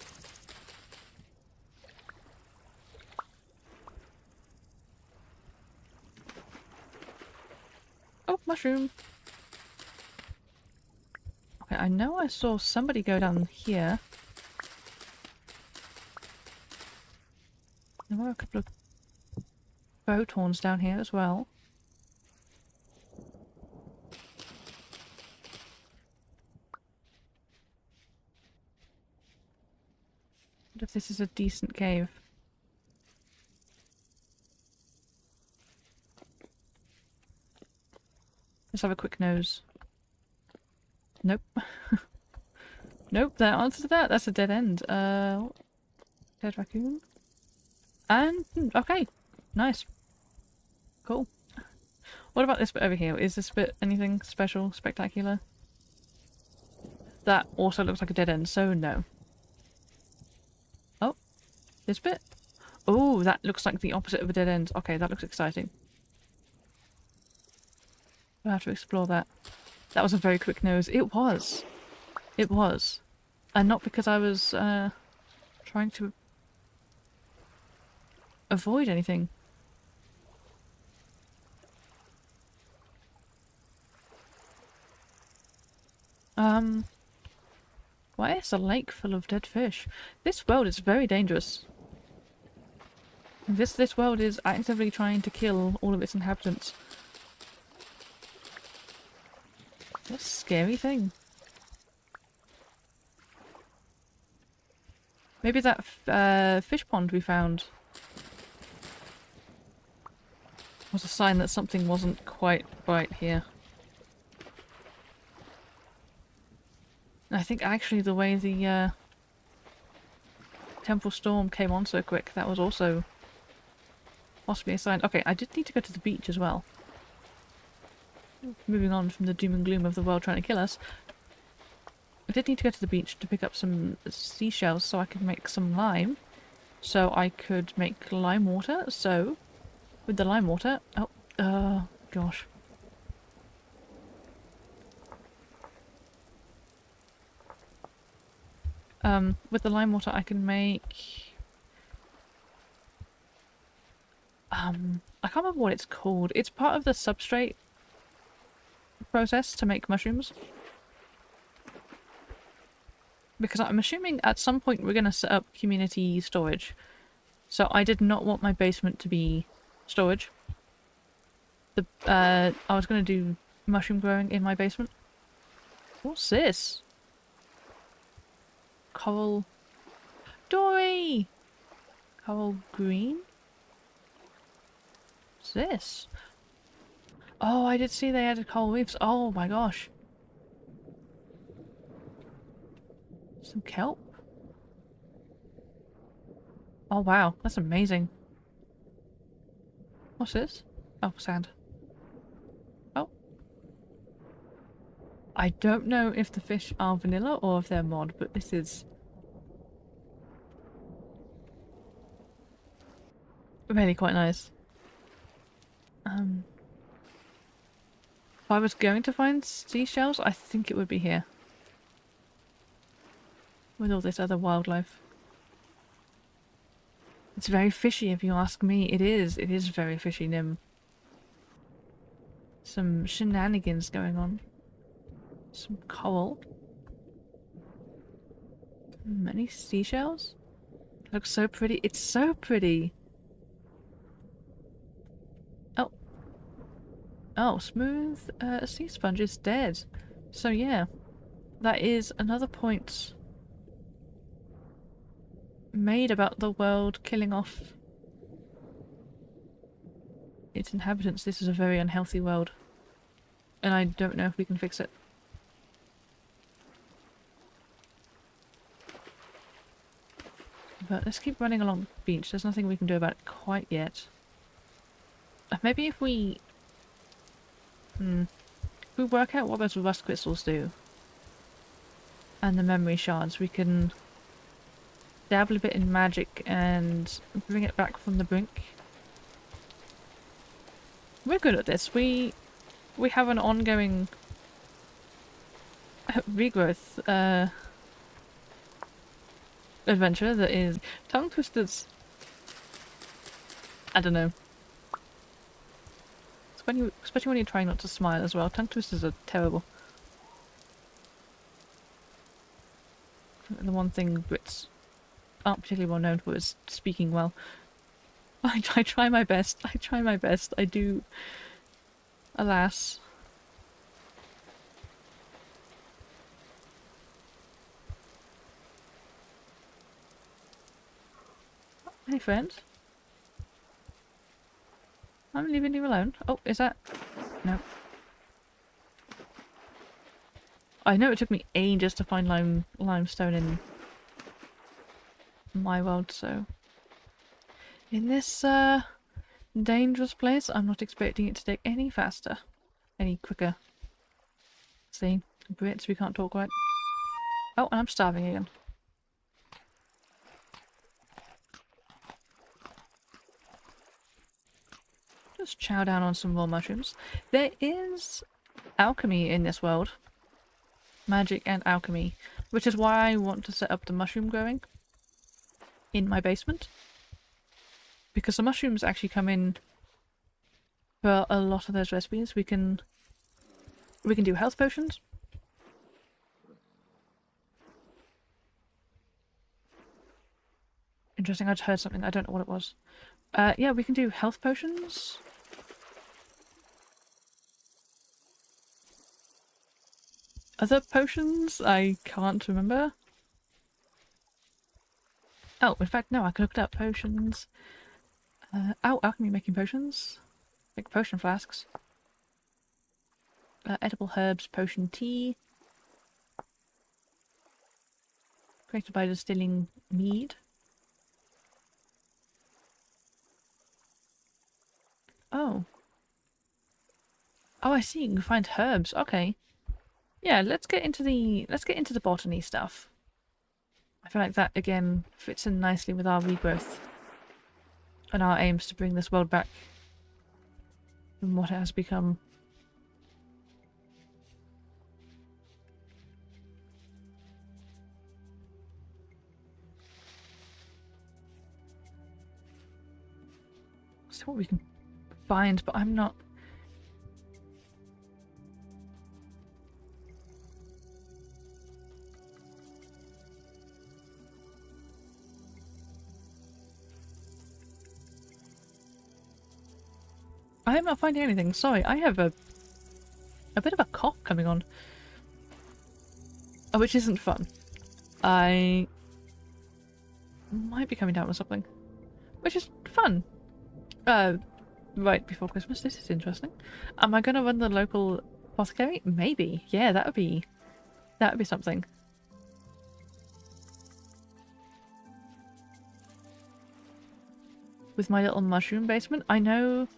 Oh, mushroom! Okay, I know I saw somebody go down here. There were a couple of boat horns down here as well. What if this is a decent cave? Let's have a quick nose. Nope. Nope, that answers that. That's a dead end. Dead raccoon. And, okay. Nice. Cool. What about this bit over here? Is this bit anything special, spectacular? That also looks like a dead end, so no. Oh, this bit? Oh, that looks like the opposite of a dead end. Okay, that looks exciting. We'll have to explore that. That was a very quick nose. It was. It was. And not because I was trying to avoid anything. Why is a lake full of dead fish? This world is very dangerous. This world is actively trying to kill all of its inhabitants. What a scary thing. Maybe that fish pond we found was a sign that something wasn't quite right here. And I think actually the way the Temple Storm came on so quick, that was also possibly a sign. Okay, I did need to go to the beach as well. Moving on from the doom and gloom of the world trying to kill us. I did need to go to the beach to pick up some seashells so I could make some lime. So I could make lime water. So, with the lime water... Oh, gosh. With the lime water I can make... I can't remember what it's called. It's part of the substrate process to make mushrooms. Because I'm assuming at some point we're going to set up community storage. So I did not want my basement to be storage. I was going to do mushroom growing in my basement. What's this? Coral... Dory! Coral green? What's this? Oh, I did see they added coral reefs. Oh my gosh. Some kelp? Oh wow, that's amazing. What's this? Oh, sand. Oh. I don't know if the fish are vanilla or if they're mod, but this is... really quite nice. If I was going to find seashells, I think it would be here. With all this other wildlife. It's very fishy if you ask me. It is very fishy, Nim. Some shenanigans going on. Some coral. Many seashells? It looks so pretty. It's so pretty! Oh. Oh, smooth sea sponge is dead. So yeah. That is another point made about the world killing off its inhabitants. This is a very unhealthy world. And I don't know if we can fix it. But let's keep running along the beach. There's nothing we can do about it quite yet. Maybe if we... if we work out what those rust crystals do, and the memory shards, we can dabble a bit in magic and bring it back from the brink. We're good at this. We have an ongoing regrowth adventure that is tongue twisters. I don't know. Especially when you're trying not to smile as well. Tongue twisters are terrible. The one thing Brits aren't particularly well known for is speaking well. I try my best. I try my best. I do. Alas. Hey friend. I'm leaving you alone. Oh, is that... No. I know it took me ages to find limestone in my world, so... In this, dangerous place, I'm not expecting it to take any faster. Any quicker. See? Brits, we can't talk right. Oh, and I'm starving again. Just chow down on some more mushrooms. There is alchemy in this world. Magic and alchemy. Which is why I want to set up the mushroom growing in my basement. Because the mushrooms actually come in for a lot of those recipes. We can do health potions. Interesting, I just heard something. I don't know what it was. Yeah, we can do health potions. Other potions? I can't remember. Oh, in fact, no, I looked up potions. Oh, alchemy making potions. Make potion flasks. Edible herbs, potion tea. Created by distilling mead. Oh. Oh, I see. You can find herbs. Okay. Yeah, let's get into the botany stuff. I feel like that again fits in nicely with our regrowth and our aims to bring this world back from what it has become. see what we can find, but I'm not... I am not finding anything. Sorry, I have a bit of a cough coming on. Oh, which isn't fun. I might be coming down with something. Which is fun. Right before Christmas. This is interesting. Am I gonna run the local apothecary? Maybe. Yeah, that would be something. With my little mushroom basement, I know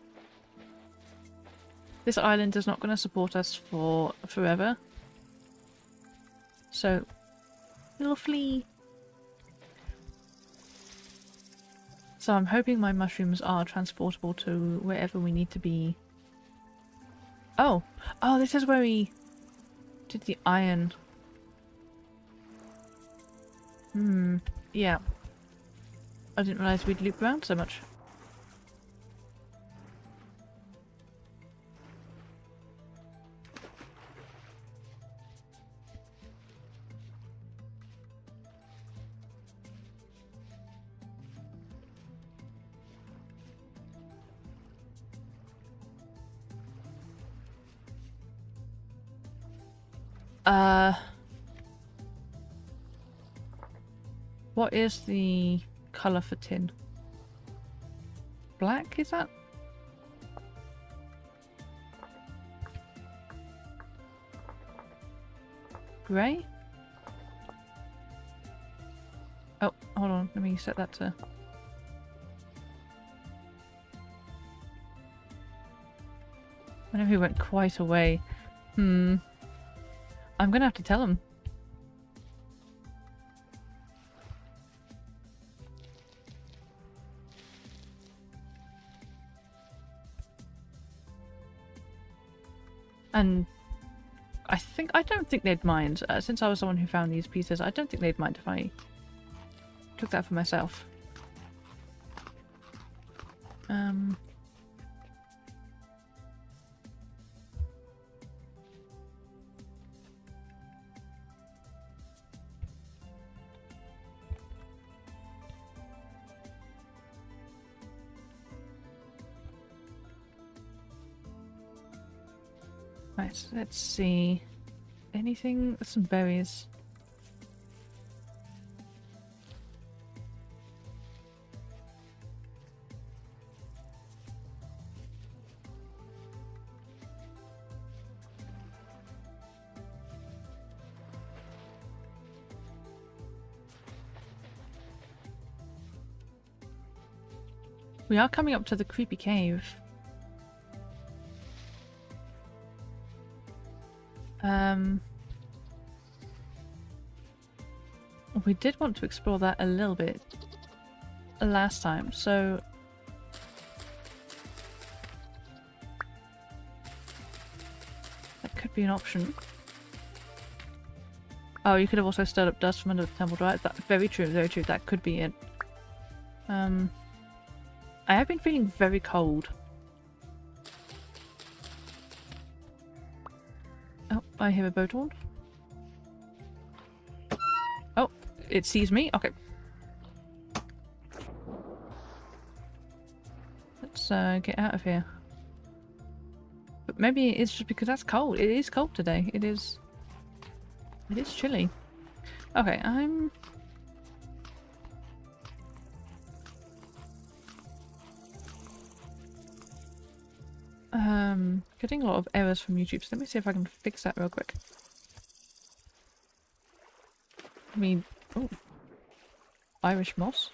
this island is not going to support us for forever. So, little flea. So I'm hoping my mushrooms are transportable to wherever we need to be. Oh! Oh, this is where we did the iron. Yeah. I didn't realise we'd loop around so much. What is the colour for tin? Black, is that? Grey? Oh, hold on, let me set that to... Whenever he went quite away. I'm gonna have to tell him. And I don't think they'd mind, since I was the one who found these pieces, I don't think they'd mind if I took that for myself. Right, let's see. Anything? Some berries. We are coming up to the creepy cave. We did want to explore that a little bit last time, so that could be an option. Oh, you could have also stirred up dust from under the temple drive. That's very true, very true. That could be it. I have been feeling very cold. Oh, I hear a boat horn. Oh, it sees me? Okay. Let's get out of here. But maybe it's just because that's cold. It is cold today. It is chilly. Okay, I'm... getting a lot of errors from YouTube, so let me see if I can fix that real quick. I mean, oh, Irish moss.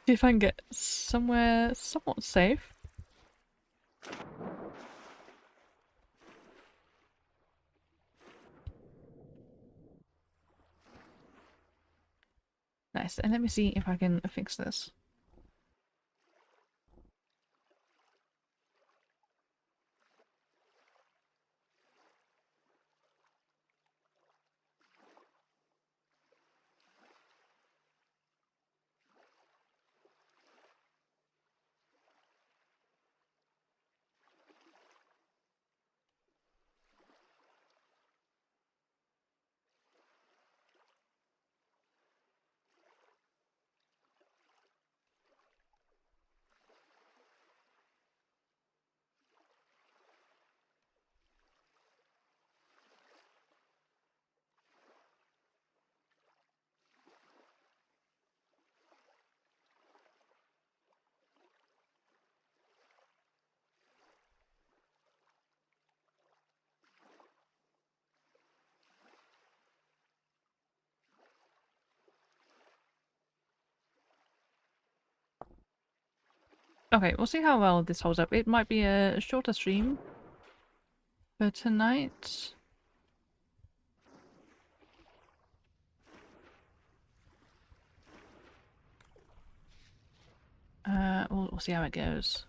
See if I can get somewhere somewhat safe. Nice, and let me see if I can fix this. Okay, we'll see how well this holds up. It might be a shorter stream for tonight. We'll see how it goes.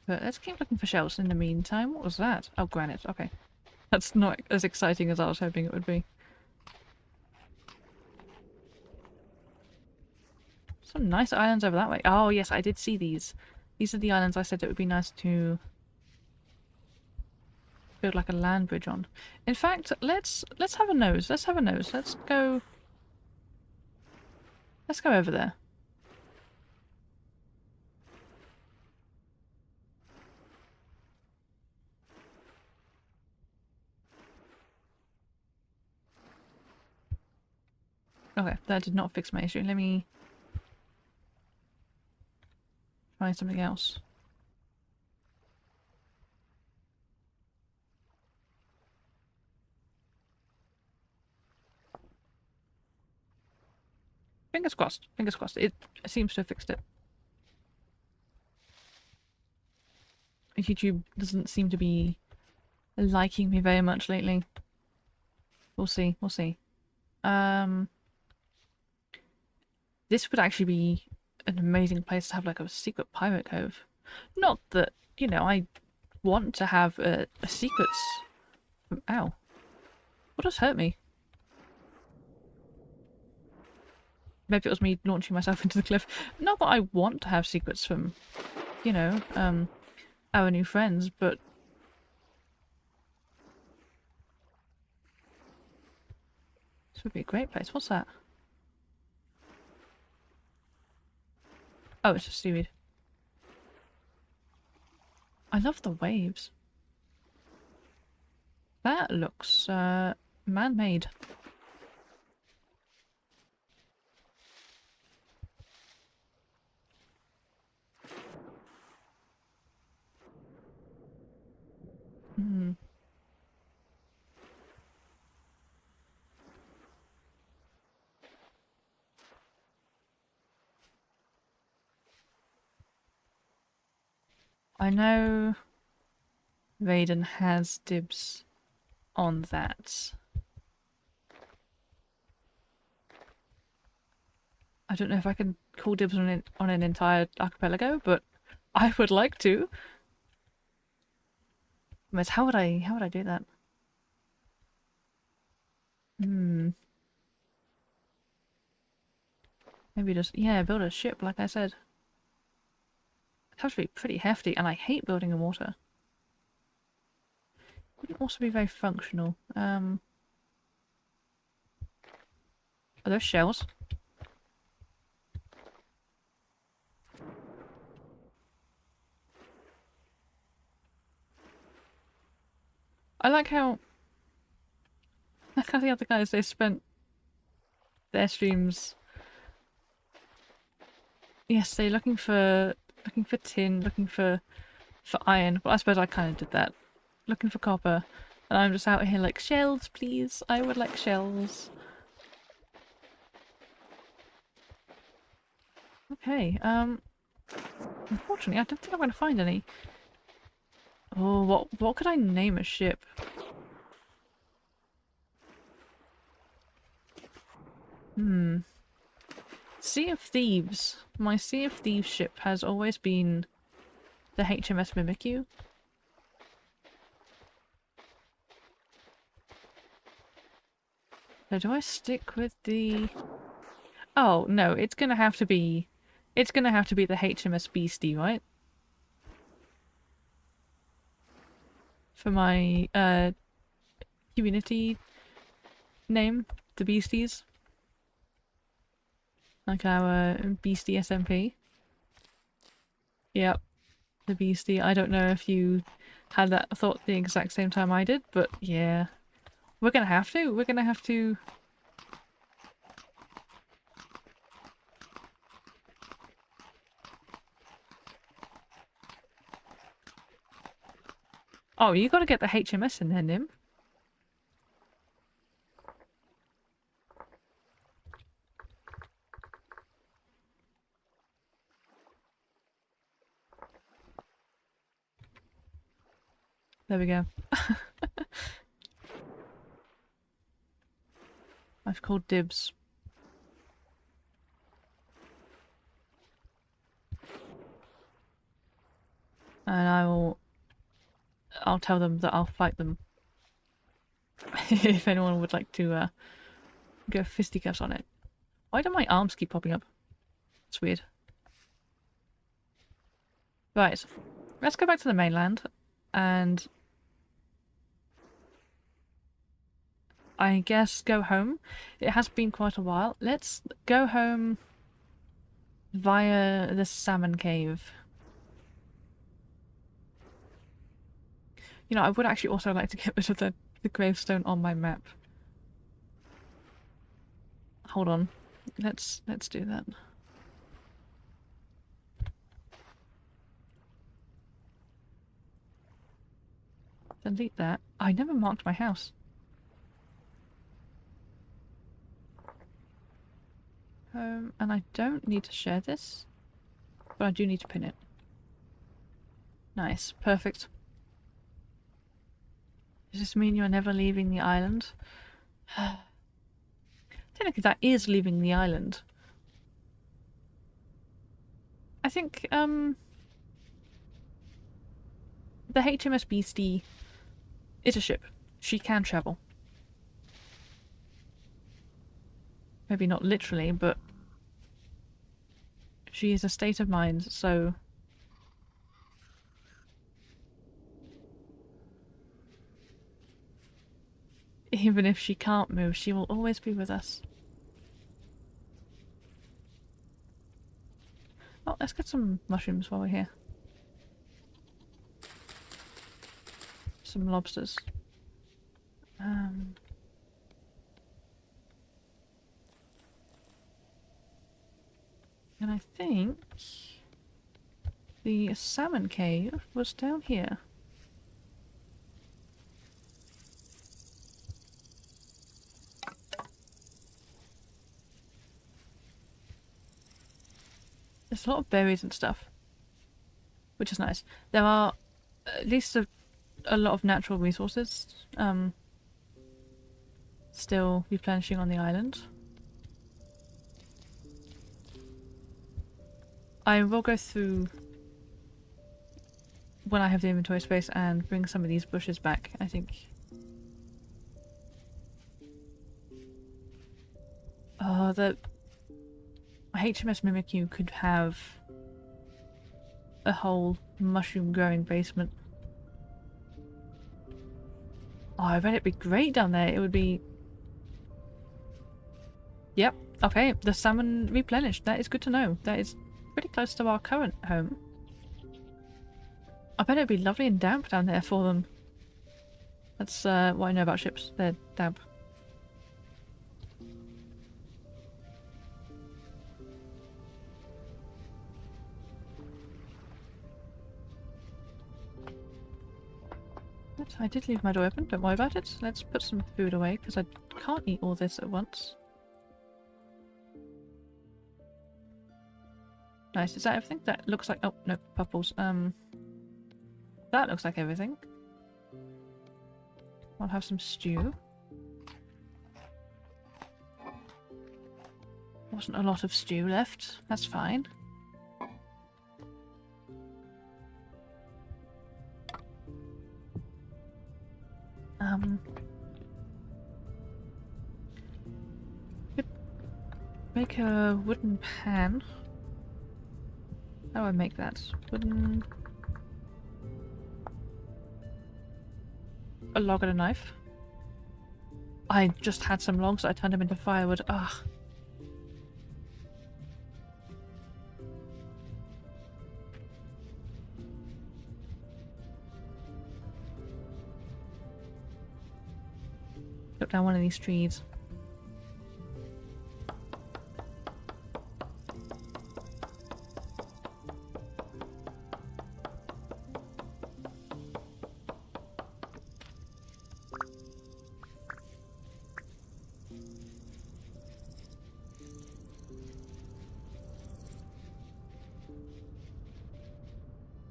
But let's keep looking for shells in the meantime. What was that? Oh, granite. Okay. That's not as exciting as I was hoping it would be. Some nice islands over that way. Oh, yes, I did see these. These are the islands I said it would be nice to build like a land bridge on. In fact, let's have a nose. Let's have a nose. Let's go over there. Okay, that did not fix my issue. Let me try something else. Fingers crossed. Fingers crossed. It seems to have fixed it. YouTube doesn't seem to be liking me very much lately. We'll see. We'll see. This would actually be an amazing place to have like a secret pirate cove. Not that, you know, I want to have a secrets... Ow. What just hurt me? Maybe it was me launching myself into the cliff. Not that I want to have secrets from, you know, our new friends, but... This would be a great place. What's that? Oh, it's just seaweed. I love the waves. That looks, man-made. Hmm. I know Raiden has dibs on that. I don't know if I can call dibs on an entire archipelago, but I would like to. But how would I do that? Maybe just, yeah, build a ship, like I said. It has to be pretty hefty, and I hate building in water. Wouldn't also be very functional. Are those shells? I like how the other guys, they spent their streams... Yes, they're looking for tin, looking for iron. Well, I suppose I kind of did that. Looking for copper. And I'm just out here like, shells, please. I would like shells. Okay, unfortunately, I don't think I'm going to find any. Oh, what could I name a ship? Sea of Thieves. My Sea of Thieves ship has always been the HMS Mimikyu. So do I stick with the... Oh, no, it's gonna have to be... It's gonna have to be the HMS Beastie, right? For my, community name, the Beasties. Like our Beastie SMP. Yep, the Beastie. I don't know if you had that thought the exact same time I did, but yeah. We're gonna have to. We're gonna have to... Oh, you gotta get the HMS in there, Nim. There we go. I've called dibs. And I'll tell them that I'll fight them. If anyone would like to go fisticuffs on it. Why do my arms keep popping up? It's weird. Right. Let's go back to the mainland and I guess go home. It has been quite a while. Let's go home via the salmon cave. You know, I would actually also like to get rid of the gravestone on my map. Hold on. Let's do that. Delete that. I never marked my house. And I don't need to share this, but I do need to pin it. Nice. Perfect. Does this mean you're never leaving the island? Technically that is leaving the island. I think, the HMS Beastie is a ship. She can travel. Maybe not literally, but she is a state of mind, so... Even if she can't move, she will always be with us. Oh, let's get some mushrooms while we're here. Some lobsters. And I think the salmon cave was down here. There's a lot of berries and stuff, which is nice. There are at least a lot of natural resources still replenishing on the island. I will go through when I have the inventory space and bring some of these bushes back, I think. The HMS Mimikyu could have a whole mushroom growing basement. Oh, I bet it'd be great down there. It would be... Yep. Okay, the salmon replenished. That is good to know. That is pretty close to our current home. I bet it'd be lovely and damp down there for them. That's what I know about ships. They're damp. I did leave my door open, don't worry about it. Let's put some food away, because I can't eat all this at once. Nice, is that everything? That looks like... oh, no, purples. That looks like everything. I'll have some stew. Wasn't a lot of stew left, that's fine. Could make a wooden pan. How do I make that? Wooden... a log and a knife. I just had some logs, I turned them into firewood. Ugh. Cut down one of these trees.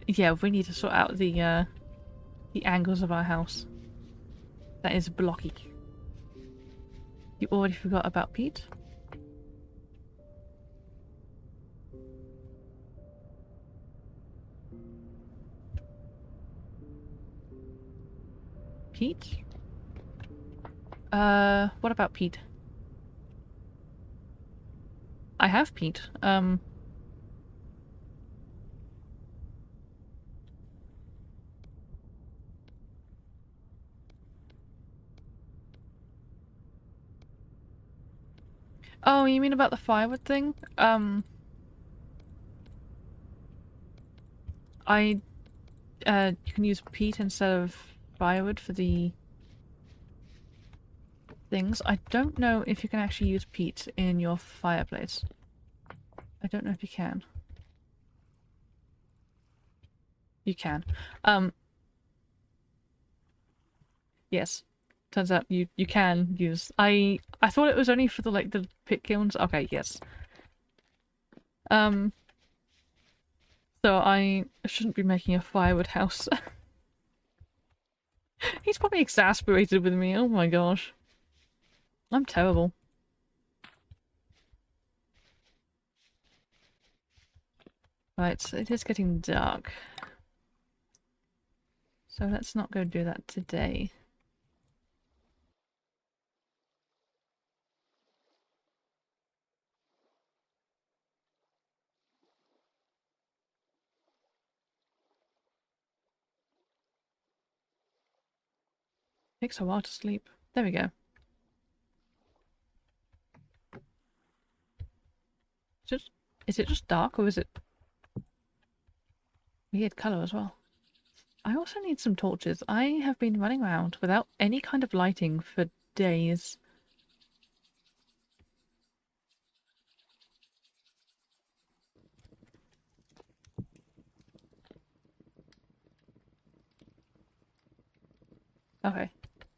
Yeah, we need to sort out the the angles of our house. That is blocky. You already forgot about Pete? Pete? What about Pete? I have Pete. Oh, you mean about the firewood thing? I, you can use peat instead of firewood for the things. I don't know if you can actually use peat in your fireplace. I don't know if you can. You can. Yes. Turns out you can use. I thought it was only for the like the pit kilns. Okay, yes. So I shouldn't be making a firewood house. He's probably exasperated with me. Oh my gosh. I'm terrible. Right, so it is getting dark. So let's not go do that today. Takes a while to sleep. There we go. Is it just dark or is it weird colour as well? I also need some torches. I have been running around without any kind of lighting for days. Okay.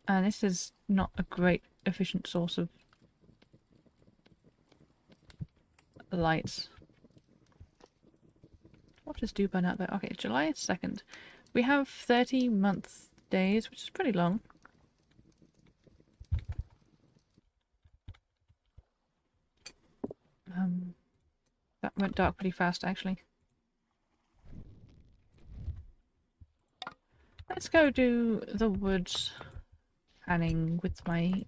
And this is not a great efficient source of lights. What does do burn out there? Okay, July 2nd. We have 30-month days, which is pretty long. That went dark pretty fast, actually. Let's go do the woods panning with my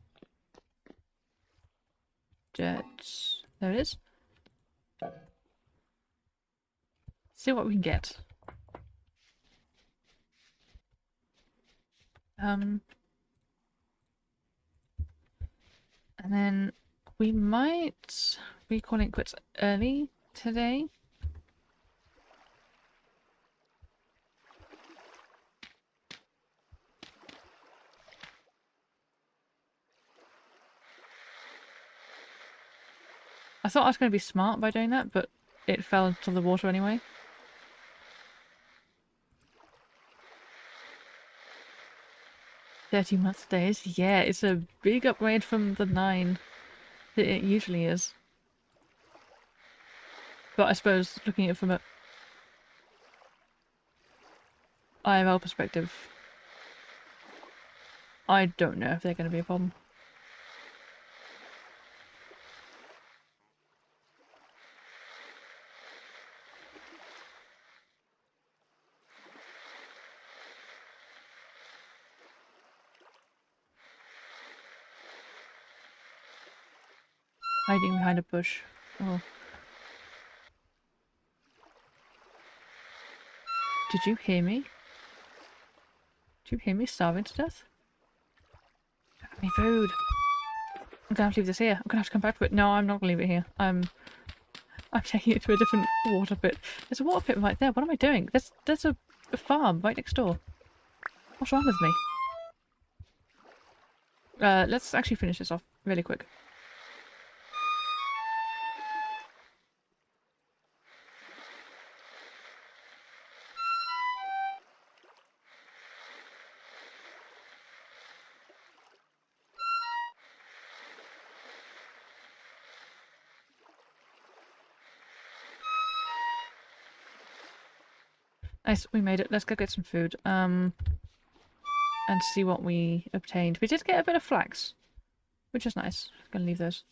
dirt. There it is. See what we can get. And then we might be calling it quits early today. I thought I was going to be smart by doing that, but it fell into the water anyway. "30-month days? Yeah, it's a big upgrade from the 9 that it usually is. But I suppose looking at it from a IRL perspective, I don't know if they're going to be a problem. Hiding behind a bush. Oh. Did you hear me? Did you hear me starving to death? I need food. I'm gonna have to leave this here. I'm gonna have to come back to it. No, I'm not gonna leave it here. I'm taking it to a different water pit. There's a water pit right there. What am I doing? There's a farm right next door. What's wrong with me? Let's actually finish this off really quick. Nice, we made it. Let's go get some food. and see what we obtained. We did get a bit of flax, which is nice. Gonna leave those.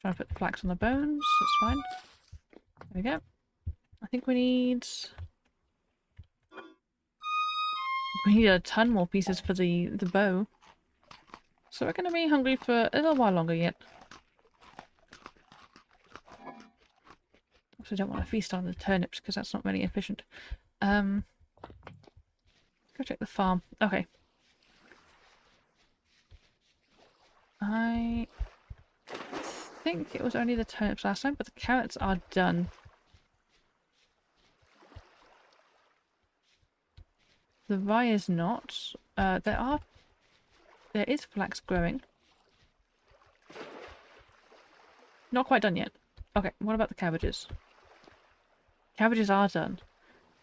Trying to put the flax on the bones. That's fine. There we go. I think we need a ton more pieces for the bow. So we're going to be hungry for a little while longer yet. Also don't want to feast on the turnips because that's not really efficient. Go check the farm. Okay. I think it was only the turnips last time, but the carrots are done. The rye is not. There is flax growing. Not quite done yet. Okay, what about the cabbages? Cabbages are done.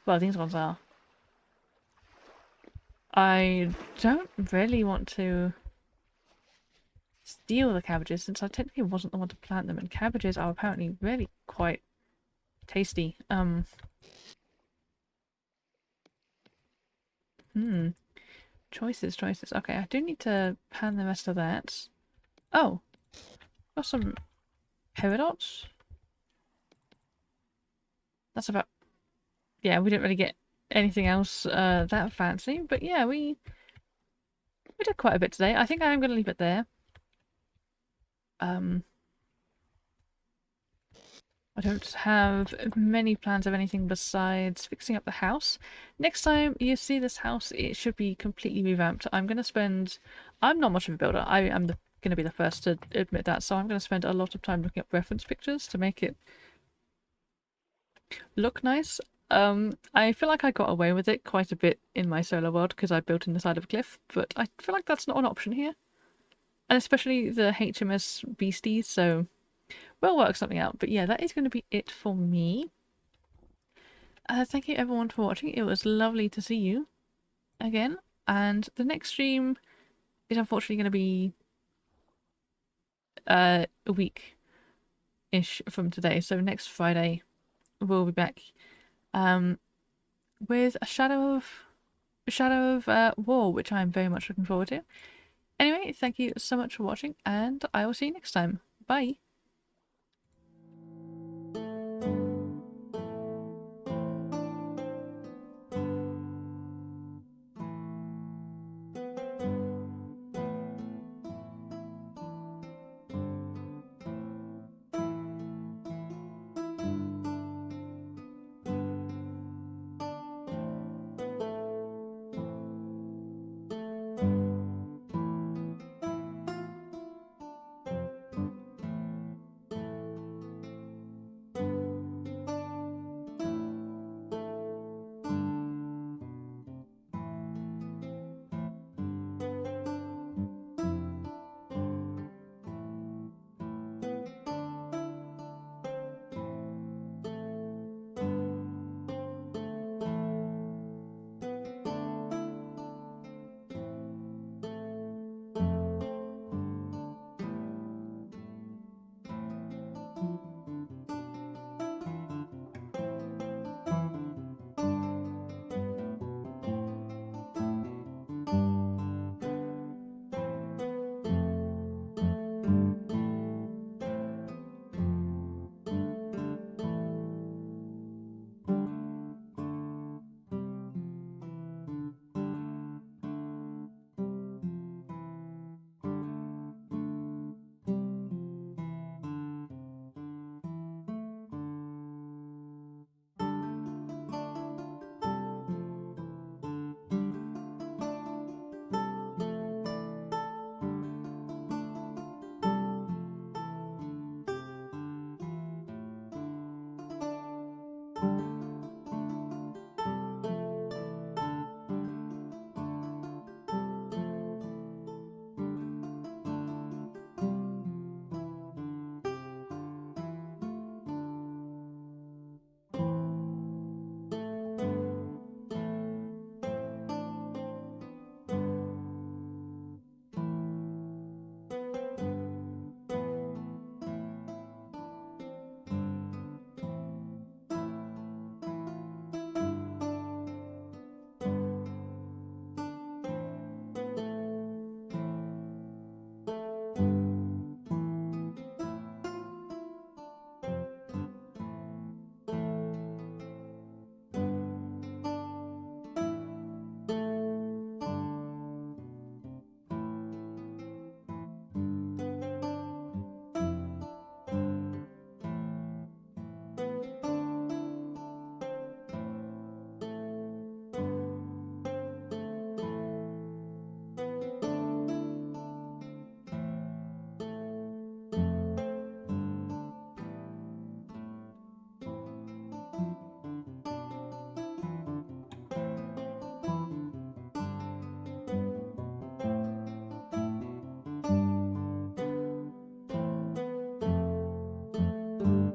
Well, these ones are. I don't really want to steal the cabbages since I technically wasn't the one to plant them, and cabbages are apparently really quite tasty. Choices. Okay, I do need to pan the rest of that. Oh, got some peridots. That's about... Yeah, we didn't really get anything else that fancy, but yeah, we did quite a bit today. I think I am going to leave it there. I don't have many plans of anything besides fixing up the house. Next time you see this house, it should be completely revamped. I'm going to spend... I'm not much of a builder. I am going to be the first to admit that, so I'm going to spend a lot of time looking up reference pictures to make it look nice. I feel like I got away with it quite a bit in my solo world because I built in the side of a cliff, but I feel like that's not an option here. And especially the HMS beasties, so we'll work something out. But yeah, that is going to be it for me. Thank you everyone for watching. It was lovely to see you again. And the next stream is unfortunately going to be a week-ish from today. So next Friday we'll be back with a Shadow of War, which I'm very much looking forward to. Anyway, thank you so much for watching, and I will see you next time. Bye!